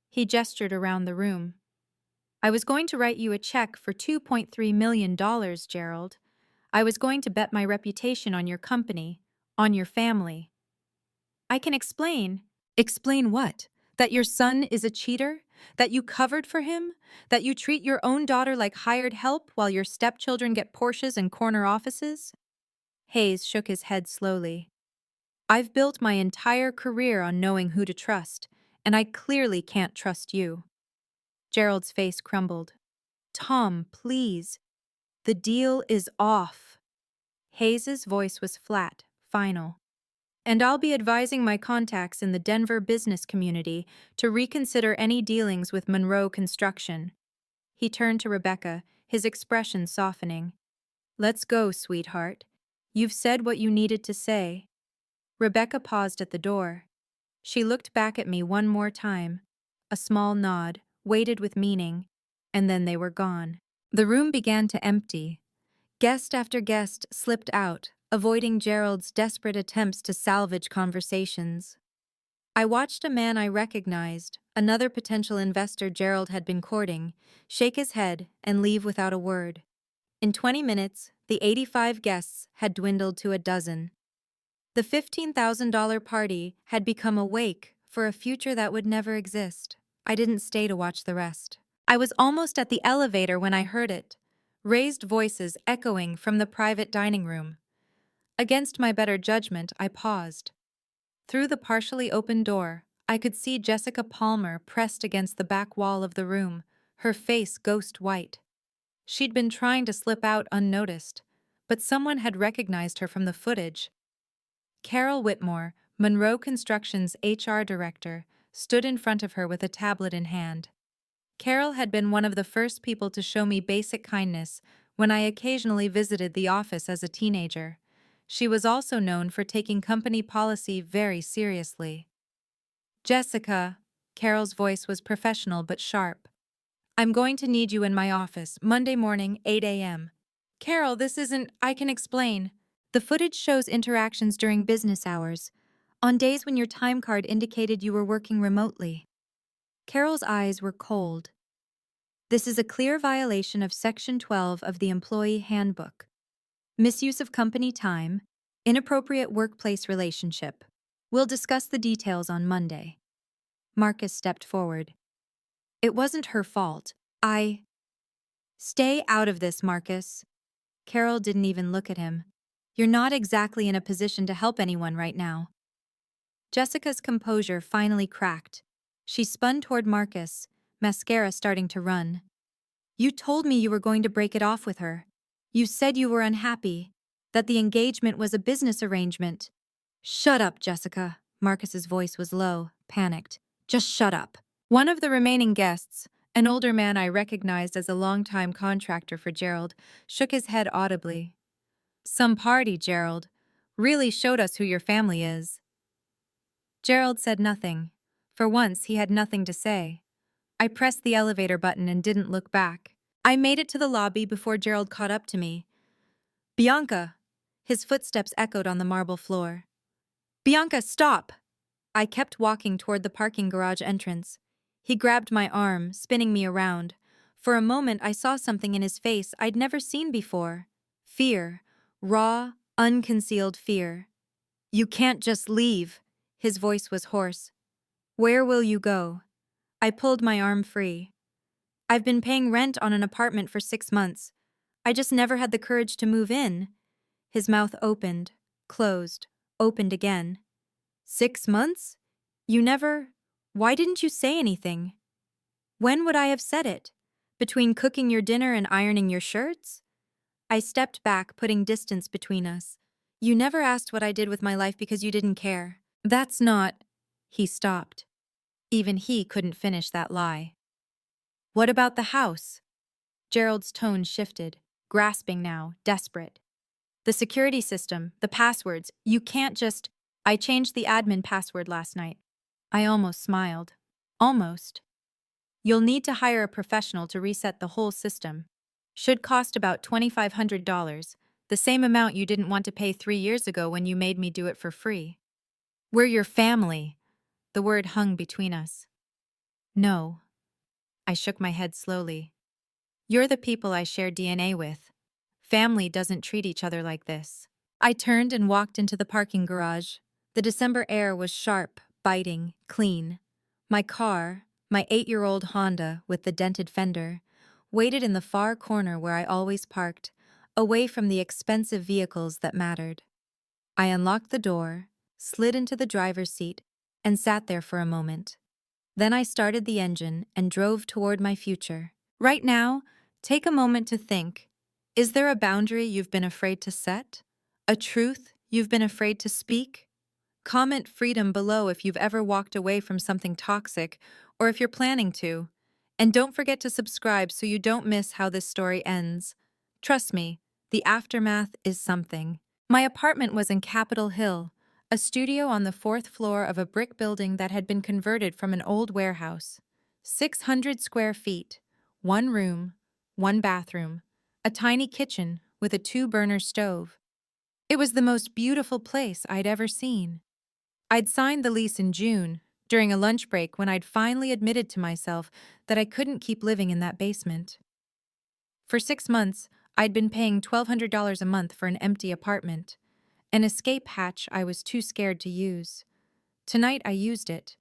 He gestured around the room. I was going to write you a check for $2.3 million, Gerald. I was going to bet my reputation on your company, on your family. I can explain. Explain what? That your son is a cheater? That you covered for him? That you treat your own daughter like hired help while your stepchildren get Porsches and corner offices? Hayes shook his head slowly. I've built my entire career on knowing who to trust, and I clearly can't trust you. Gerald's face crumbled. Tom, please. The deal is off. Hayes's voice was flat, final. And I'll be advising my contacts in the Denver business community to reconsider any dealings with Monroe Construction. He turned to Rebecca, his expression softening. Let's go, sweetheart. You've said what you needed to say. Rebecca paused at the door. She looked back at me one more time. A small nod, weighted with meaning, and then they were gone. The room began to empty. Guest after guest slipped out, avoiding Gerald's desperate attempts to salvage conversations. I watched a man I recognized, another potential investor Gerald had been courting, shake his head and leave without a word. In 20 minutes, the 85 guests had dwindled to a dozen. The $15,000 party had become a wake for a future that would never exist. I didn't stay to watch the rest. I was almost at the elevator when I heard it. Raised voices echoing from the private dining room. Against my better judgment, I paused. Through the partially open door, I could see Jessica Palmer pressed against the back wall of the room, her face ghost white. She'd been trying to slip out unnoticed, but someone had recognized her from the footage. Carol Whitmore, Monroe Construction's HR director, stood in front of her with a tablet in hand. Carol had been one of the first people to show me basic kindness when I occasionally visited the office as a teenager. She was also known for taking company policy very seriously. Jessica, Carol's voice was professional but sharp. I'm going to need you in my office, Monday morning, 8 a.m. Carol, this isn't, I can explain. The footage shows interactions during business hours, on days when your time card indicated you were working remotely. Carol's eyes were cold. This is a clear violation of Section 12 of the Employee Handbook. Misuse of company time, inappropriate workplace relationship. We'll discuss the details on Monday. Marcus stepped forward. It wasn't her fault. Stay out of this, Marcus. Carol didn't even look at him. You're not exactly in a position to help anyone right now. Jessica's composure finally cracked. She spun toward Marcus, mascara starting to run. You told me you were going to break it off with her. You said you were unhappy, that the engagement was a business arrangement. Shut up, Jessica. Marcus's voice was low, panicked. Just shut up. One of the remaining guests, an older man I recognized as a longtime contractor for Gerald, shook his head audibly. Some party, Gerald. Really showed us who your family is. Gerald said nothing. For once, he had nothing to say. I pressed the elevator button and didn't look back. I made it to the lobby before Gerald caught up to me. Bianca! His footsteps echoed on the marble floor. Bianca, stop! I kept walking toward the parking garage entrance. He grabbed my arm, spinning me around. For a moment, I saw something in his face I'd never seen before. Fear. Raw, unconcealed fear. You can't just leave. His voice was hoarse. Where will you go? I pulled my arm free. I've been paying rent on an apartment for 6 months. I just never had the courage to move in. His mouth opened, closed, opened again. 6 months? You never... Why didn't you say anything? When would I have said it? Between cooking your dinner and ironing your shirts? I stepped back, putting distance between us. You never asked what I did with my life because you didn't care. That's not... He stopped. Even he couldn't finish that lie. What about the house? Gerald's tone shifted, grasping now, desperate. The security system, the passwords, you can't just. I changed the admin password last night. I almost smiled. Almost. You'll need to hire a professional to reset the whole system. Should cost about $2,500, the same amount you didn't want to pay 3 years ago when you made me do it for free. We're your family. The word hung between us. No. I shook my head slowly. You're the people I share DNA with. Family doesn't treat each other like this. I turned and walked into the parking garage. The December air was sharp, biting, clean. My car, my 8-year-old Honda with the dented fender, waited in the far corner where I always parked, away from the expensive vehicles that mattered. I unlocked the door, slid into the driver's seat, and sat there for a moment. Then I started the engine and drove toward my future. Right now, take a moment to think. Is there a boundary you've been afraid to set? A truth you've been afraid to speak? Comment freedom below if you've ever walked away from something toxic or if you're planning to. And don't forget to subscribe so you don't miss how this story ends. Trust me, the aftermath is something. My apartment was in Capitol Hill, a studio on the 4th floor of a brick building that had been converted from an old warehouse. 600 square feet, one room, one bathroom, a tiny kitchen with a 2-burner stove. It was the most beautiful place I'd ever seen. I'd signed the lease in June, during a lunch break when I'd finally admitted to myself that I couldn't keep living in that basement. For 6 months, I'd been paying $1,200 a month for an empty apartment, an escape hatch I was too scared to use. Tonight I used it.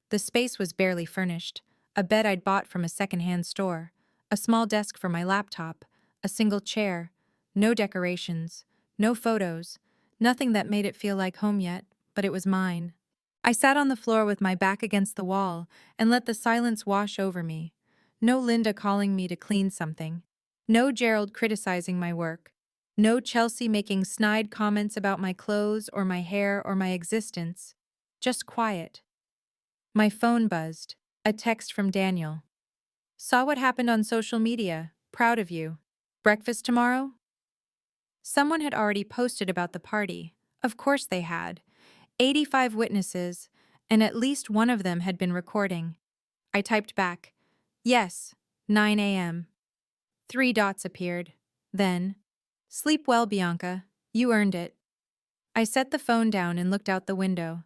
The space was barely furnished, a bed I'd bought from a secondhand store, a small desk for my laptop, a single chair, no decorations, no photos, nothing that made it feel like home yet, but it was mine. I sat on the floor with my back against the wall and let the silence wash over me. No Linda calling me to clean something. No Gerald criticizing my work. No Chelsea making snide comments about my clothes or my hair or my existence. Just quiet. My phone buzzed. A text from Daniel. Saw what happened on social media. Proud of you. Breakfast tomorrow? Someone had already posted about the party. Of course they had. 85 witnesses, and at least one of them had been recording. I typed back, yes, 9 a.m. 3 dots appeared. Then, sleep well, Bianca. You earned it. I set the phone down and looked out the window.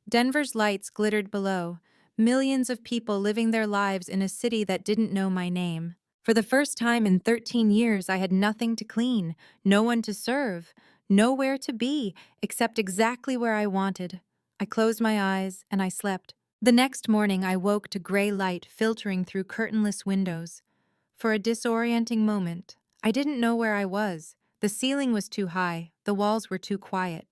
Denver's lights glittered below, millions of people living their lives in a city that didn't know my name. For the first time in 13 years, I had nothing to clean, no one to serve, nowhere to be, except exactly where I wanted. I closed my eyes and I slept. The next morning, I woke to gray light filtering through curtainless windows. For a disorienting moment, I didn't know where I was. The ceiling was too high, the walls were too quiet.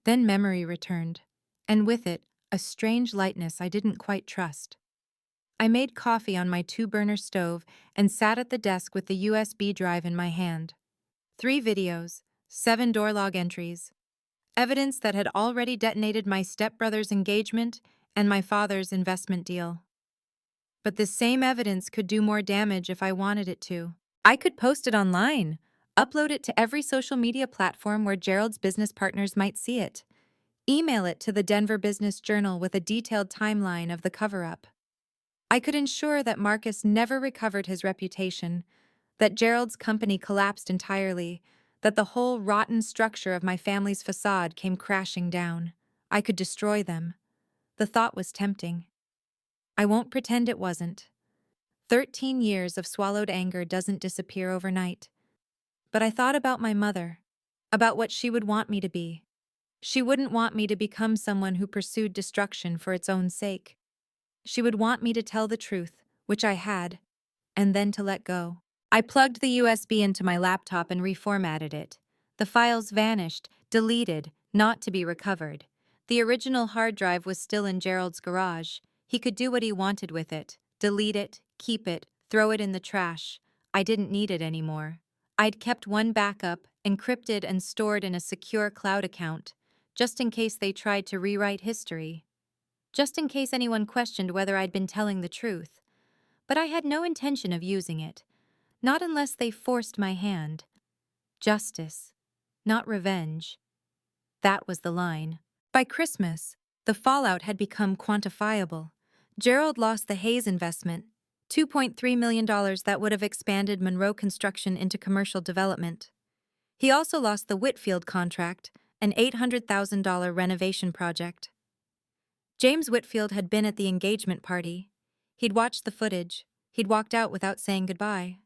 Then memory returned, and with it, a strange lightness I didn't quite trust. I made coffee on my 2-burner stove and sat at the desk with the USB drive in my hand. 3 videos, 7 door log entries, evidence that had already detonated my stepbrother's engagement and my father's investment deal. But this same evidence could do more damage if I wanted it to. I could post it online, upload it to every social media platform where Gerald's business partners might see it, email it to the Denver Business Journal with a detailed timeline of the cover-up. I could ensure that Marcus never recovered his reputation, that Gerald's company collapsed entirely, that the whole rotten structure of my family's facade came crashing down. I could destroy them. The thought was tempting. I won't pretend it wasn't. 13 years of swallowed anger doesn't disappear overnight. But I thought about my mother, about what she would want me to be. She wouldn't want me to become someone who pursued destruction for its own sake. She would want me to tell the truth, which I had, and then to let go. I plugged the USB into my laptop and reformatted it. The files vanished, deleted, not to be recovered. The original hard drive was still in Gerald's garage. He could do what he wanted with it. Delete it, keep it, throw it in the trash. I didn't need it anymore. I'd kept one backup, encrypted and stored in a secure cloud account, just in case they tried to rewrite history. Just in case anyone questioned whether I'd been telling the truth. But I had no intention of using it. Not unless they forced my hand. Justice. not revenge. That was the line. By Christmas, the fallout had become quantifiable. Gerald lost the Hayes investment, $2.3 million that would have expanded Monroe construction into commercial development. He also lost the Whitfield contract, an $800,000 renovation project. James Whitfield had been at the engagement party. He'd watched the footage. He'd walked out without saying goodbye.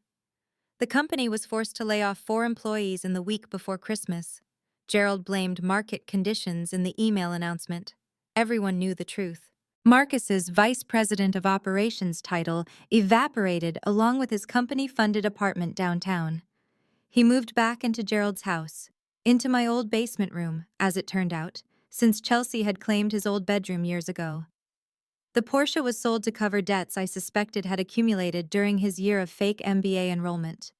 The company was forced to lay off 4 employees in the week before Christmas. Gerald blamed market conditions in the email announcement. Everyone knew the truth. Marcus's Vice President of Operations title evaporated along with his company-funded apartment downtown. He moved back into Gerald's house, into my old basement room, as it turned out, since Chelsea had claimed his old bedroom years ago. The Porsche was sold to cover debts I suspected had accumulated during his year of fake MBA enrollment.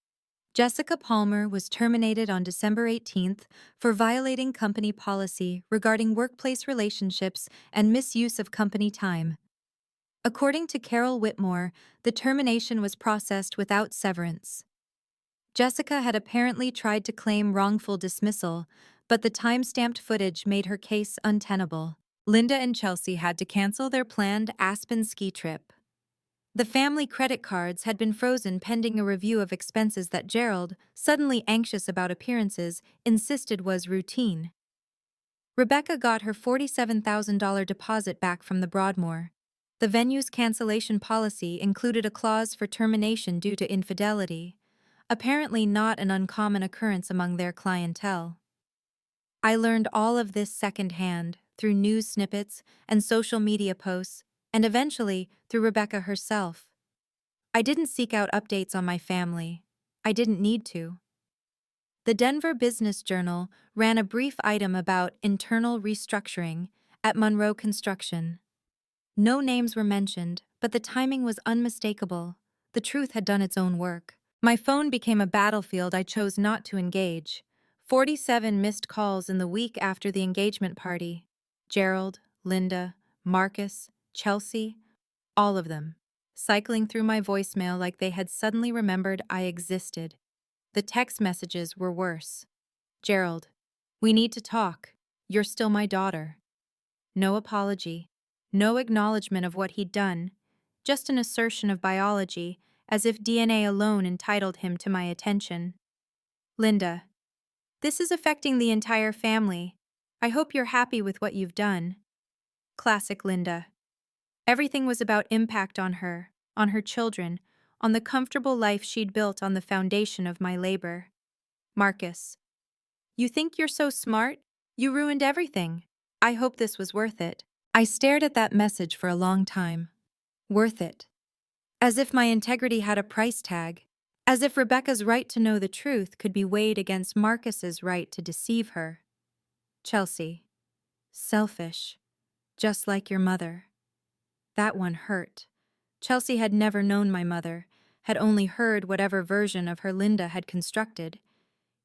Jessica Palmer was terminated on December 18th for violating company policy regarding workplace relationships and misuse of company time. According to Carol Whitmore, the termination was processed without severance. Jessica had apparently tried to claim wrongful dismissal, but the time-stamped footage made her case untenable. Linda and Chelsea had to cancel their planned Aspen ski trip. The family credit cards had been frozen pending a review of expenses that Gerald, suddenly anxious about appearances, insisted was routine. Rebecca got her $47,000 deposit back from the Broadmoor. The venue's cancellation policy included a clause for termination due to infidelity, apparently not an uncommon occurrence among their clientele. I learned all of this secondhand through news snippets and social media posts, and eventually through Rebecca herself. I didn't seek out updates on my family. I didn't need to. The Denver Business Journal ran a brief item about internal restructuring at Monroe Construction. No names were mentioned, but the timing was unmistakable. The truth had done its own work. My phone became a battlefield I chose not to engage. 47 missed calls in the week after the engagement party. Gerald, Linda, Marcus, Chelsea, all of them, cycling through my voicemail like they had suddenly remembered I existed. The text messages were worse. Gerald, we need to talk. You're still my daughter. No apology. No acknowledgement of what he'd done. Just an assertion of biology, as if DNA alone entitled him to my attention. Linda, this is affecting the entire family. I hope you're happy with what you've done. Classic Linda. Everything was about impact on her children, on the comfortable life she'd built on the foundation of my labor. Marcus. You think you're so smart? You ruined everything. I hope this was worth it. I stared at that message for a long time. Worth it. As if my integrity had a price tag. As if Rebecca's right to know the truth could be weighed against Marcus's right to deceive her. Chelsea. Selfish. Just like your mother. That one hurt. Chelsea had never known my mother, had only heard whatever version of her Linda had constructed.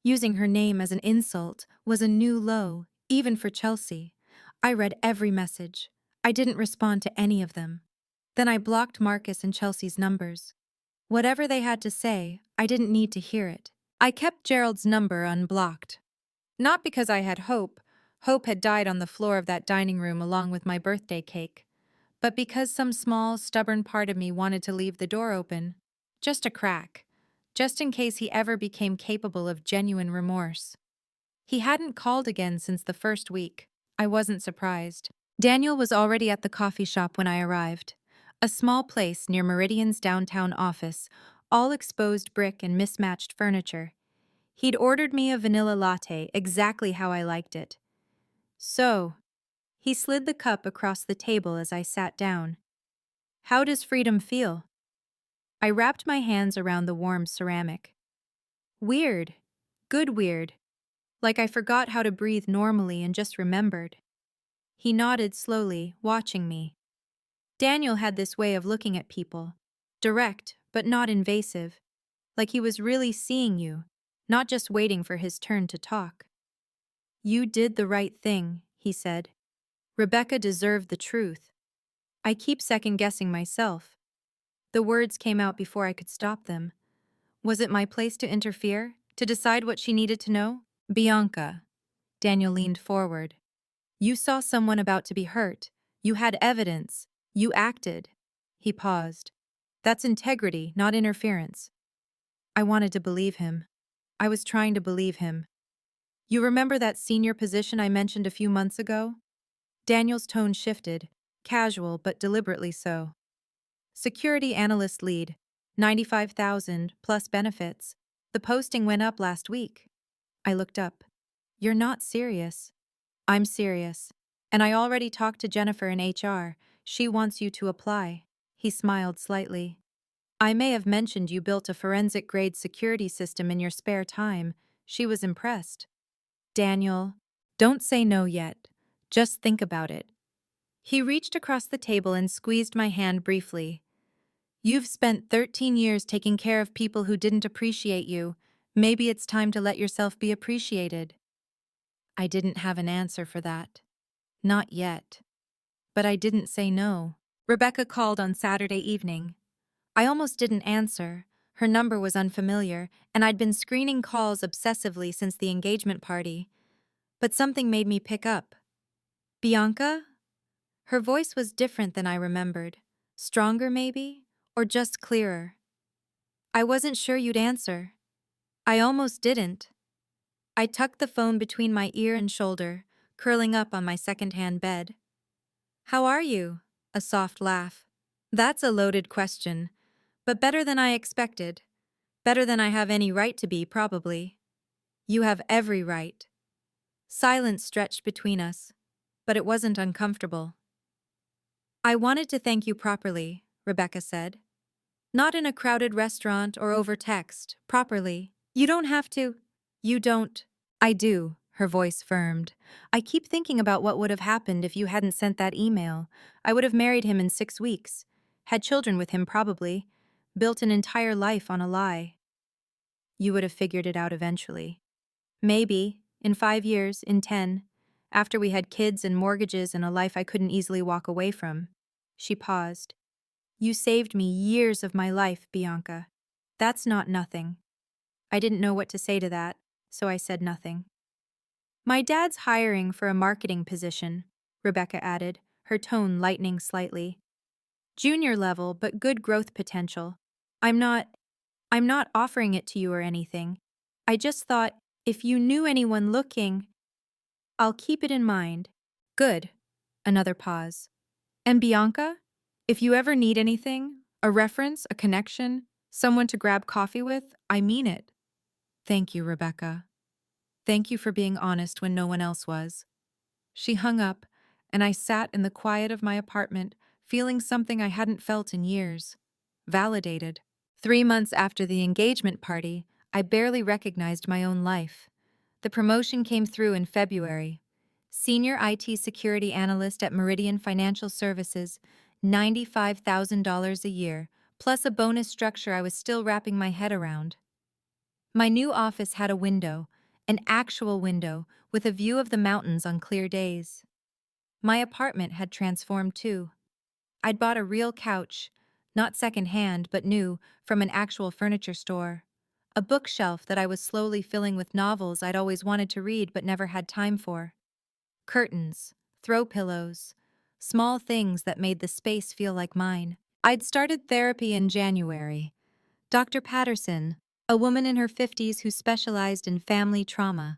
Using her name as an insult was a new low, even for Chelsea. I read every message. I didn't respond to any of them. Then I blocked Marcus and Chelsea's numbers. Whatever they had to say, I didn't need to hear it. I kept Gerald's number unblocked. Not because I had hope. Hope had died on the floor of that dining room along with my birthday cake. But because some small, stubborn part of me wanted to leave the door open. Just a crack. Just in case he ever became capable of genuine remorse. He hadn't called again since the first week. I wasn't surprised. Daniel was already at the coffee shop when I arrived. A small place near Meridian's downtown office, all exposed brick and mismatched furniture. He'd ordered me a vanilla latte exactly how I liked it. So, he slid the cup across the table as I sat down. How does freedom feel? I wrapped my hands around the warm ceramic. Weird. Good weird. Like I forgot how to breathe normally and just remembered. He nodded slowly, watching me. Daniel had this way of looking at people. Direct, but not invasive. Like he was really seeing you, not just waiting for his turn to talk. You did the right thing, he said. Rebecca deserved the truth. I keep second-guessing myself. The words came out before I could stop them. Was it my place to interfere, to decide what she needed to know? Bianca. Daniel leaned forward. You saw someone about to be hurt. You had evidence. You acted. He paused. That's integrity, not interference. I wanted to believe him. I was trying to believe him. You remember that senior position I mentioned a few months ago? Daniel's tone shifted, casual but deliberately so. Security analyst lead, 95,000 plus benefits. The posting went up last week. I looked up. You're not serious. I'm serious. And I already talked to Jennifer in HR. She wants you to apply. He smiled slightly. I may have mentioned you built a forensic-grade security system in your spare time. She was impressed. Daniel, don't say no yet. Just think about it. He reached across the table and squeezed my hand briefly. You've spent 13 years taking care of people who didn't appreciate you. Maybe it's time to let yourself be appreciated. I didn't have an answer for that. Not yet. But I didn't say no. Rebecca called on Saturday evening. I almost didn't answer. Her number was unfamiliar, and I'd been screening calls obsessively since the engagement party. But something made me pick up. Bianca? Her voice was different than I remembered. Stronger, maybe? Or just clearer. I wasn't sure you'd answer. I almost didn't. I tucked the phone between my ear and shoulder, curling up on my second-hand bed. How are you? A soft laugh. That's a loaded question, but better than I expected. Better than I have any right to be, probably. You have every right. Silence stretched between us, but it wasn't uncomfortable. I wanted to thank you properly, Rebecca said. Not in a crowded restaurant or over text, properly. You don't have to. You don't. I do, her voice firmed. I keep thinking about what would have happened if you hadn't sent that email. I would have married him in 6 weeks. Had children with him, probably. Built an entire life on a lie. You would have figured it out eventually. Maybe, in 5 years, in 10, after we had kids and mortgages and a life I couldn't easily walk away from. She paused. You saved me years of my life, Bianca. That's not nothing. I didn't know what to say to that, so I said nothing. My dad's hiring for a marketing position, Rebecca added, her tone lightening slightly. Junior level, but good growth potential. I'm not offering it to you or anything. I just thought, if you knew anyone looking, I'll keep it in mind. Good. Another pause. And Bianca, if you ever need anything, a reference, a connection, someone to grab coffee with, I mean it. Thank you, Rebecca. Thank you for being honest when no one else was. She hung up, and I sat in the quiet of my apartment, feeling something I hadn't felt in years. Validated. 3 months after the engagement party, I barely recognized my own life. The promotion came through in February. Senior IT security analyst at Meridian Financial Services, $95,000 a year, plus a bonus structure I was still wrapping my head around. My new office had a window, an actual window, with a view of the mountains on clear days. My apartment had transformed too. I'd bought a real couch, not second-hand but new, from an actual furniture store. A bookshelf that I was slowly filling with novels I'd always wanted to read but never had time for. Curtains, throw pillows, small things that made the space feel like mine. I'd started therapy in January. Dr. Patterson, a woman in her 50s who specialized in family trauma.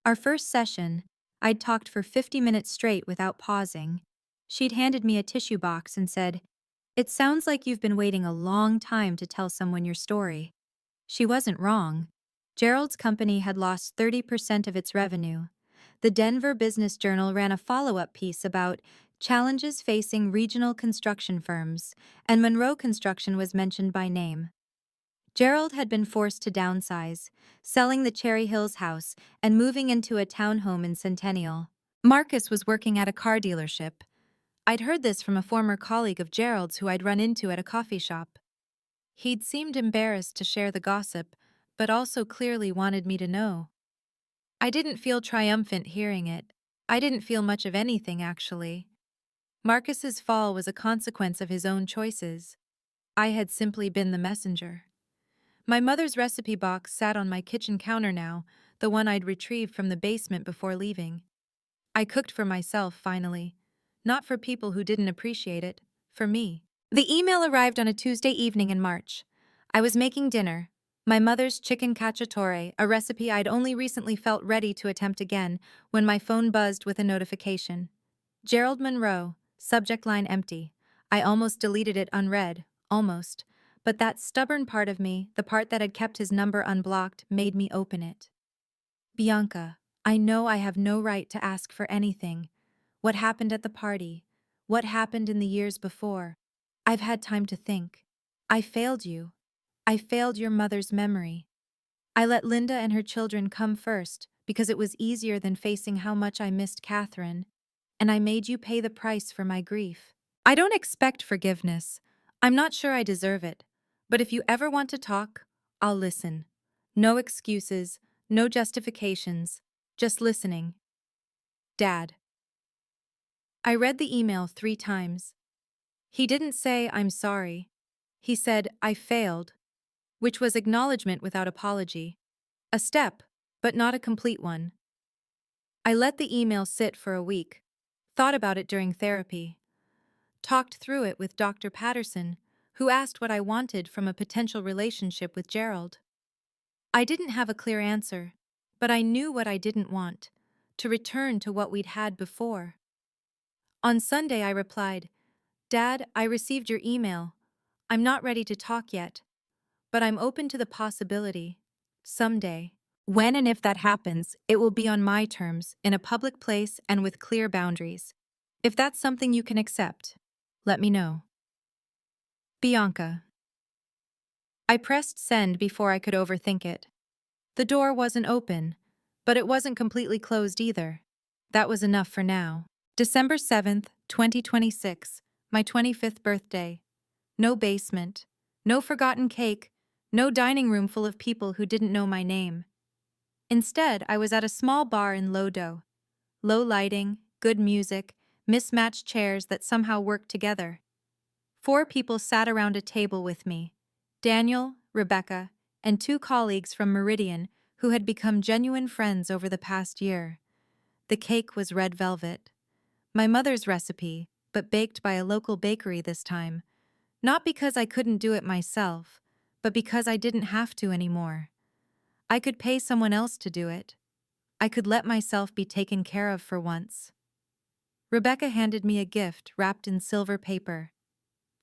Our first session, I'd talked for 50 minutes straight without pausing. She'd handed me a tissue box and said, "It sounds like you've been waiting a long time to tell someone your story." She wasn't wrong. Gerald's company had lost 30% of its revenue. The Denver Business Journal ran a follow-up piece about challenges facing regional construction firms, and Monroe Construction was mentioned by name. Gerald had been forced to downsize, selling the Cherry Hills house and moving into a townhome in Centennial. Marcus was working at a car dealership. I'd heard this from a former colleague of Gerald's who I'd run into at a coffee shop. He'd seemed embarrassed to share the gossip, but also clearly wanted me to know. I didn't feel triumphant hearing it. I didn't feel much of anything, actually. Marcus's fall was a consequence of his own choices. I had simply been the messenger. My mother's recipe box sat on my kitchen counter now, the one I'd retrieved from the basement before leaving. I cooked for myself, finally. Not for people who didn't appreciate it, for me. The email arrived on a Tuesday evening in March. I was making dinner. My mother's chicken cacciatore, a recipe I'd only recently felt ready to attempt again, when my phone buzzed with a notification. Gerald Monroe, subject line empty. I almost deleted it unread, almost. But that stubborn part of me, the part that had kept his number unblocked, made me open it. Bianca, I know I have no right to ask for anything. What happened at the party? What happened in the years before? I've had time to think. I failed you. I failed your mother's memory. I let Linda and her children come first because it was easier than facing how much I missed Catherine, and I made you pay the price for my grief. I don't expect forgiveness. I'm not sure I deserve it. But if you ever want to talk, I'll listen. No excuses, no justifications, just listening. Dad. I read the email 3 times. He didn't say, "I'm sorry." He said, "I failed," which was acknowledgement without apology. A step, but not a complete one. I let the email sit for a week, thought about it during therapy, talked through it with Dr. Patterson, who asked what I wanted from a potential relationship with Gerald. I didn't have a clear answer, but I knew what I didn't want: to return to what we'd had before. On Sunday, I replied, "Dad, I received your email. I'm not ready to talk yet, but I'm open to the possibility. Someday. When and if that happens, it will be on my terms, in a public place and with clear boundaries. If that's something you can accept, let me know." Bianca. I pressed send before I could overthink it. The door wasn't open, but it wasn't completely closed either. That was enough for now. December 7th, 2026, my 25th birthday. No basement, no forgotten cake, no dining room full of people who didn't know my name. Instead, I was at a small bar in Lodo. Low lighting, good music, mismatched chairs that somehow worked together. 4 people sat around a table with me: Daniel, Rebecca, and 2 colleagues from Meridian who had become genuine friends over the past year. The cake was red velvet. My mother's recipe, but baked by a local bakery this time. Not because I couldn't do it myself, but because I didn't have to anymore. I could pay someone else to do it. I could let myself be taken care of for once. Rebecca handed me a gift wrapped in silver paper.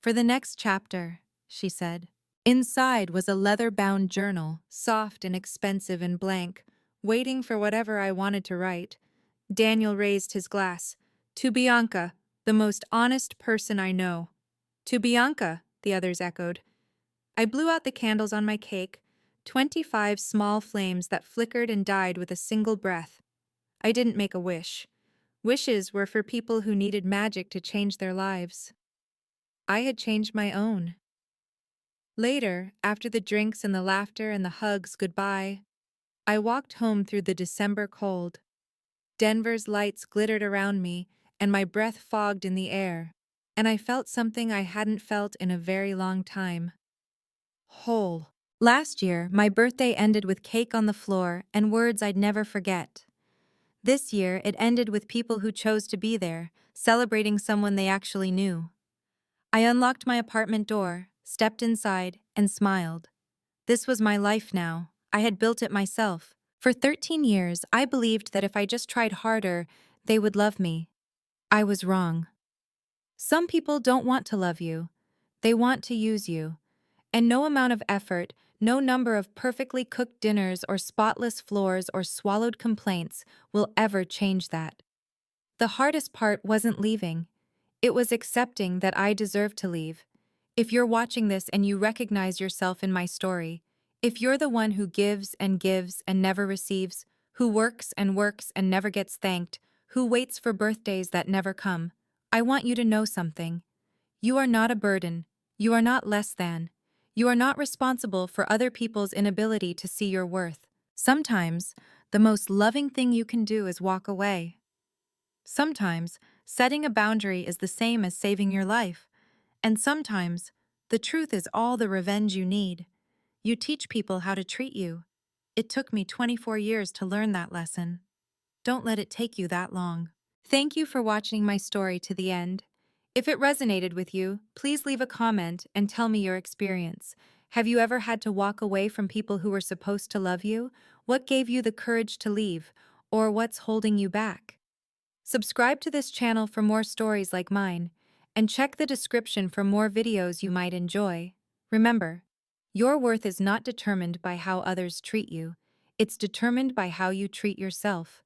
"For the next chapter," she said. Inside was a leather-bound journal, soft and expensive and blank, waiting for whatever I wanted to write. Daniel raised his glass. "To Bianca, the most honest person I know." "To Bianca," the others echoed. I blew out the candles on my cake, 25 small flames that flickered and died with a single breath. I didn't make a wish. Wishes were for people who needed magic to change their lives. I had changed my own. Later, after the drinks and the laughter and the hugs goodbye, I walked home through the December cold. Denver's lights glittered around me, and my breath fogged in the air, and I felt something I hadn't felt in a very long time. Whole. Last year, my birthday ended with cake on the floor and words I'd never forget. This year, it ended with people who chose to be there, celebrating someone they actually knew. I unlocked my apartment door, stepped inside, and smiled. This was my life now. I had built it myself. For 13 years, I believed that if I just tried harder, they would love me. I was wrong. Some people don't want to love you. They want to use you. And no amount of effort, no number of perfectly cooked dinners or spotless floors or swallowed complaints will ever change that. The hardest part wasn't leaving. It was accepting that I deserved to leave. If you're watching this and you recognize yourself in my story, if you're the one who gives and never receives, who works and never gets thanked, who waits for birthdays that never come, I want you to know something. You are not a burden. You are not less than. You are not responsible for other people's inability to see your worth. Sometimes, the most loving thing you can do is walk away. Sometimes, setting a boundary is the same as saving your life. And sometimes, the truth is all the revenge you need. You teach people how to treat you. It took me 24 years to learn that lesson. Don't let it take you that long. Thank you for watching my story to the end. If it resonated with you, please leave a comment and tell me your experience. Have you ever had to walk away from people who were supposed to love you? What gave you the courage to leave? Or what's holding you back? Subscribe to this channel for more stories like mine, and check the description for more videos you might enjoy. Remember, your worth is not determined by how others treat you, it's determined by how you treat yourself.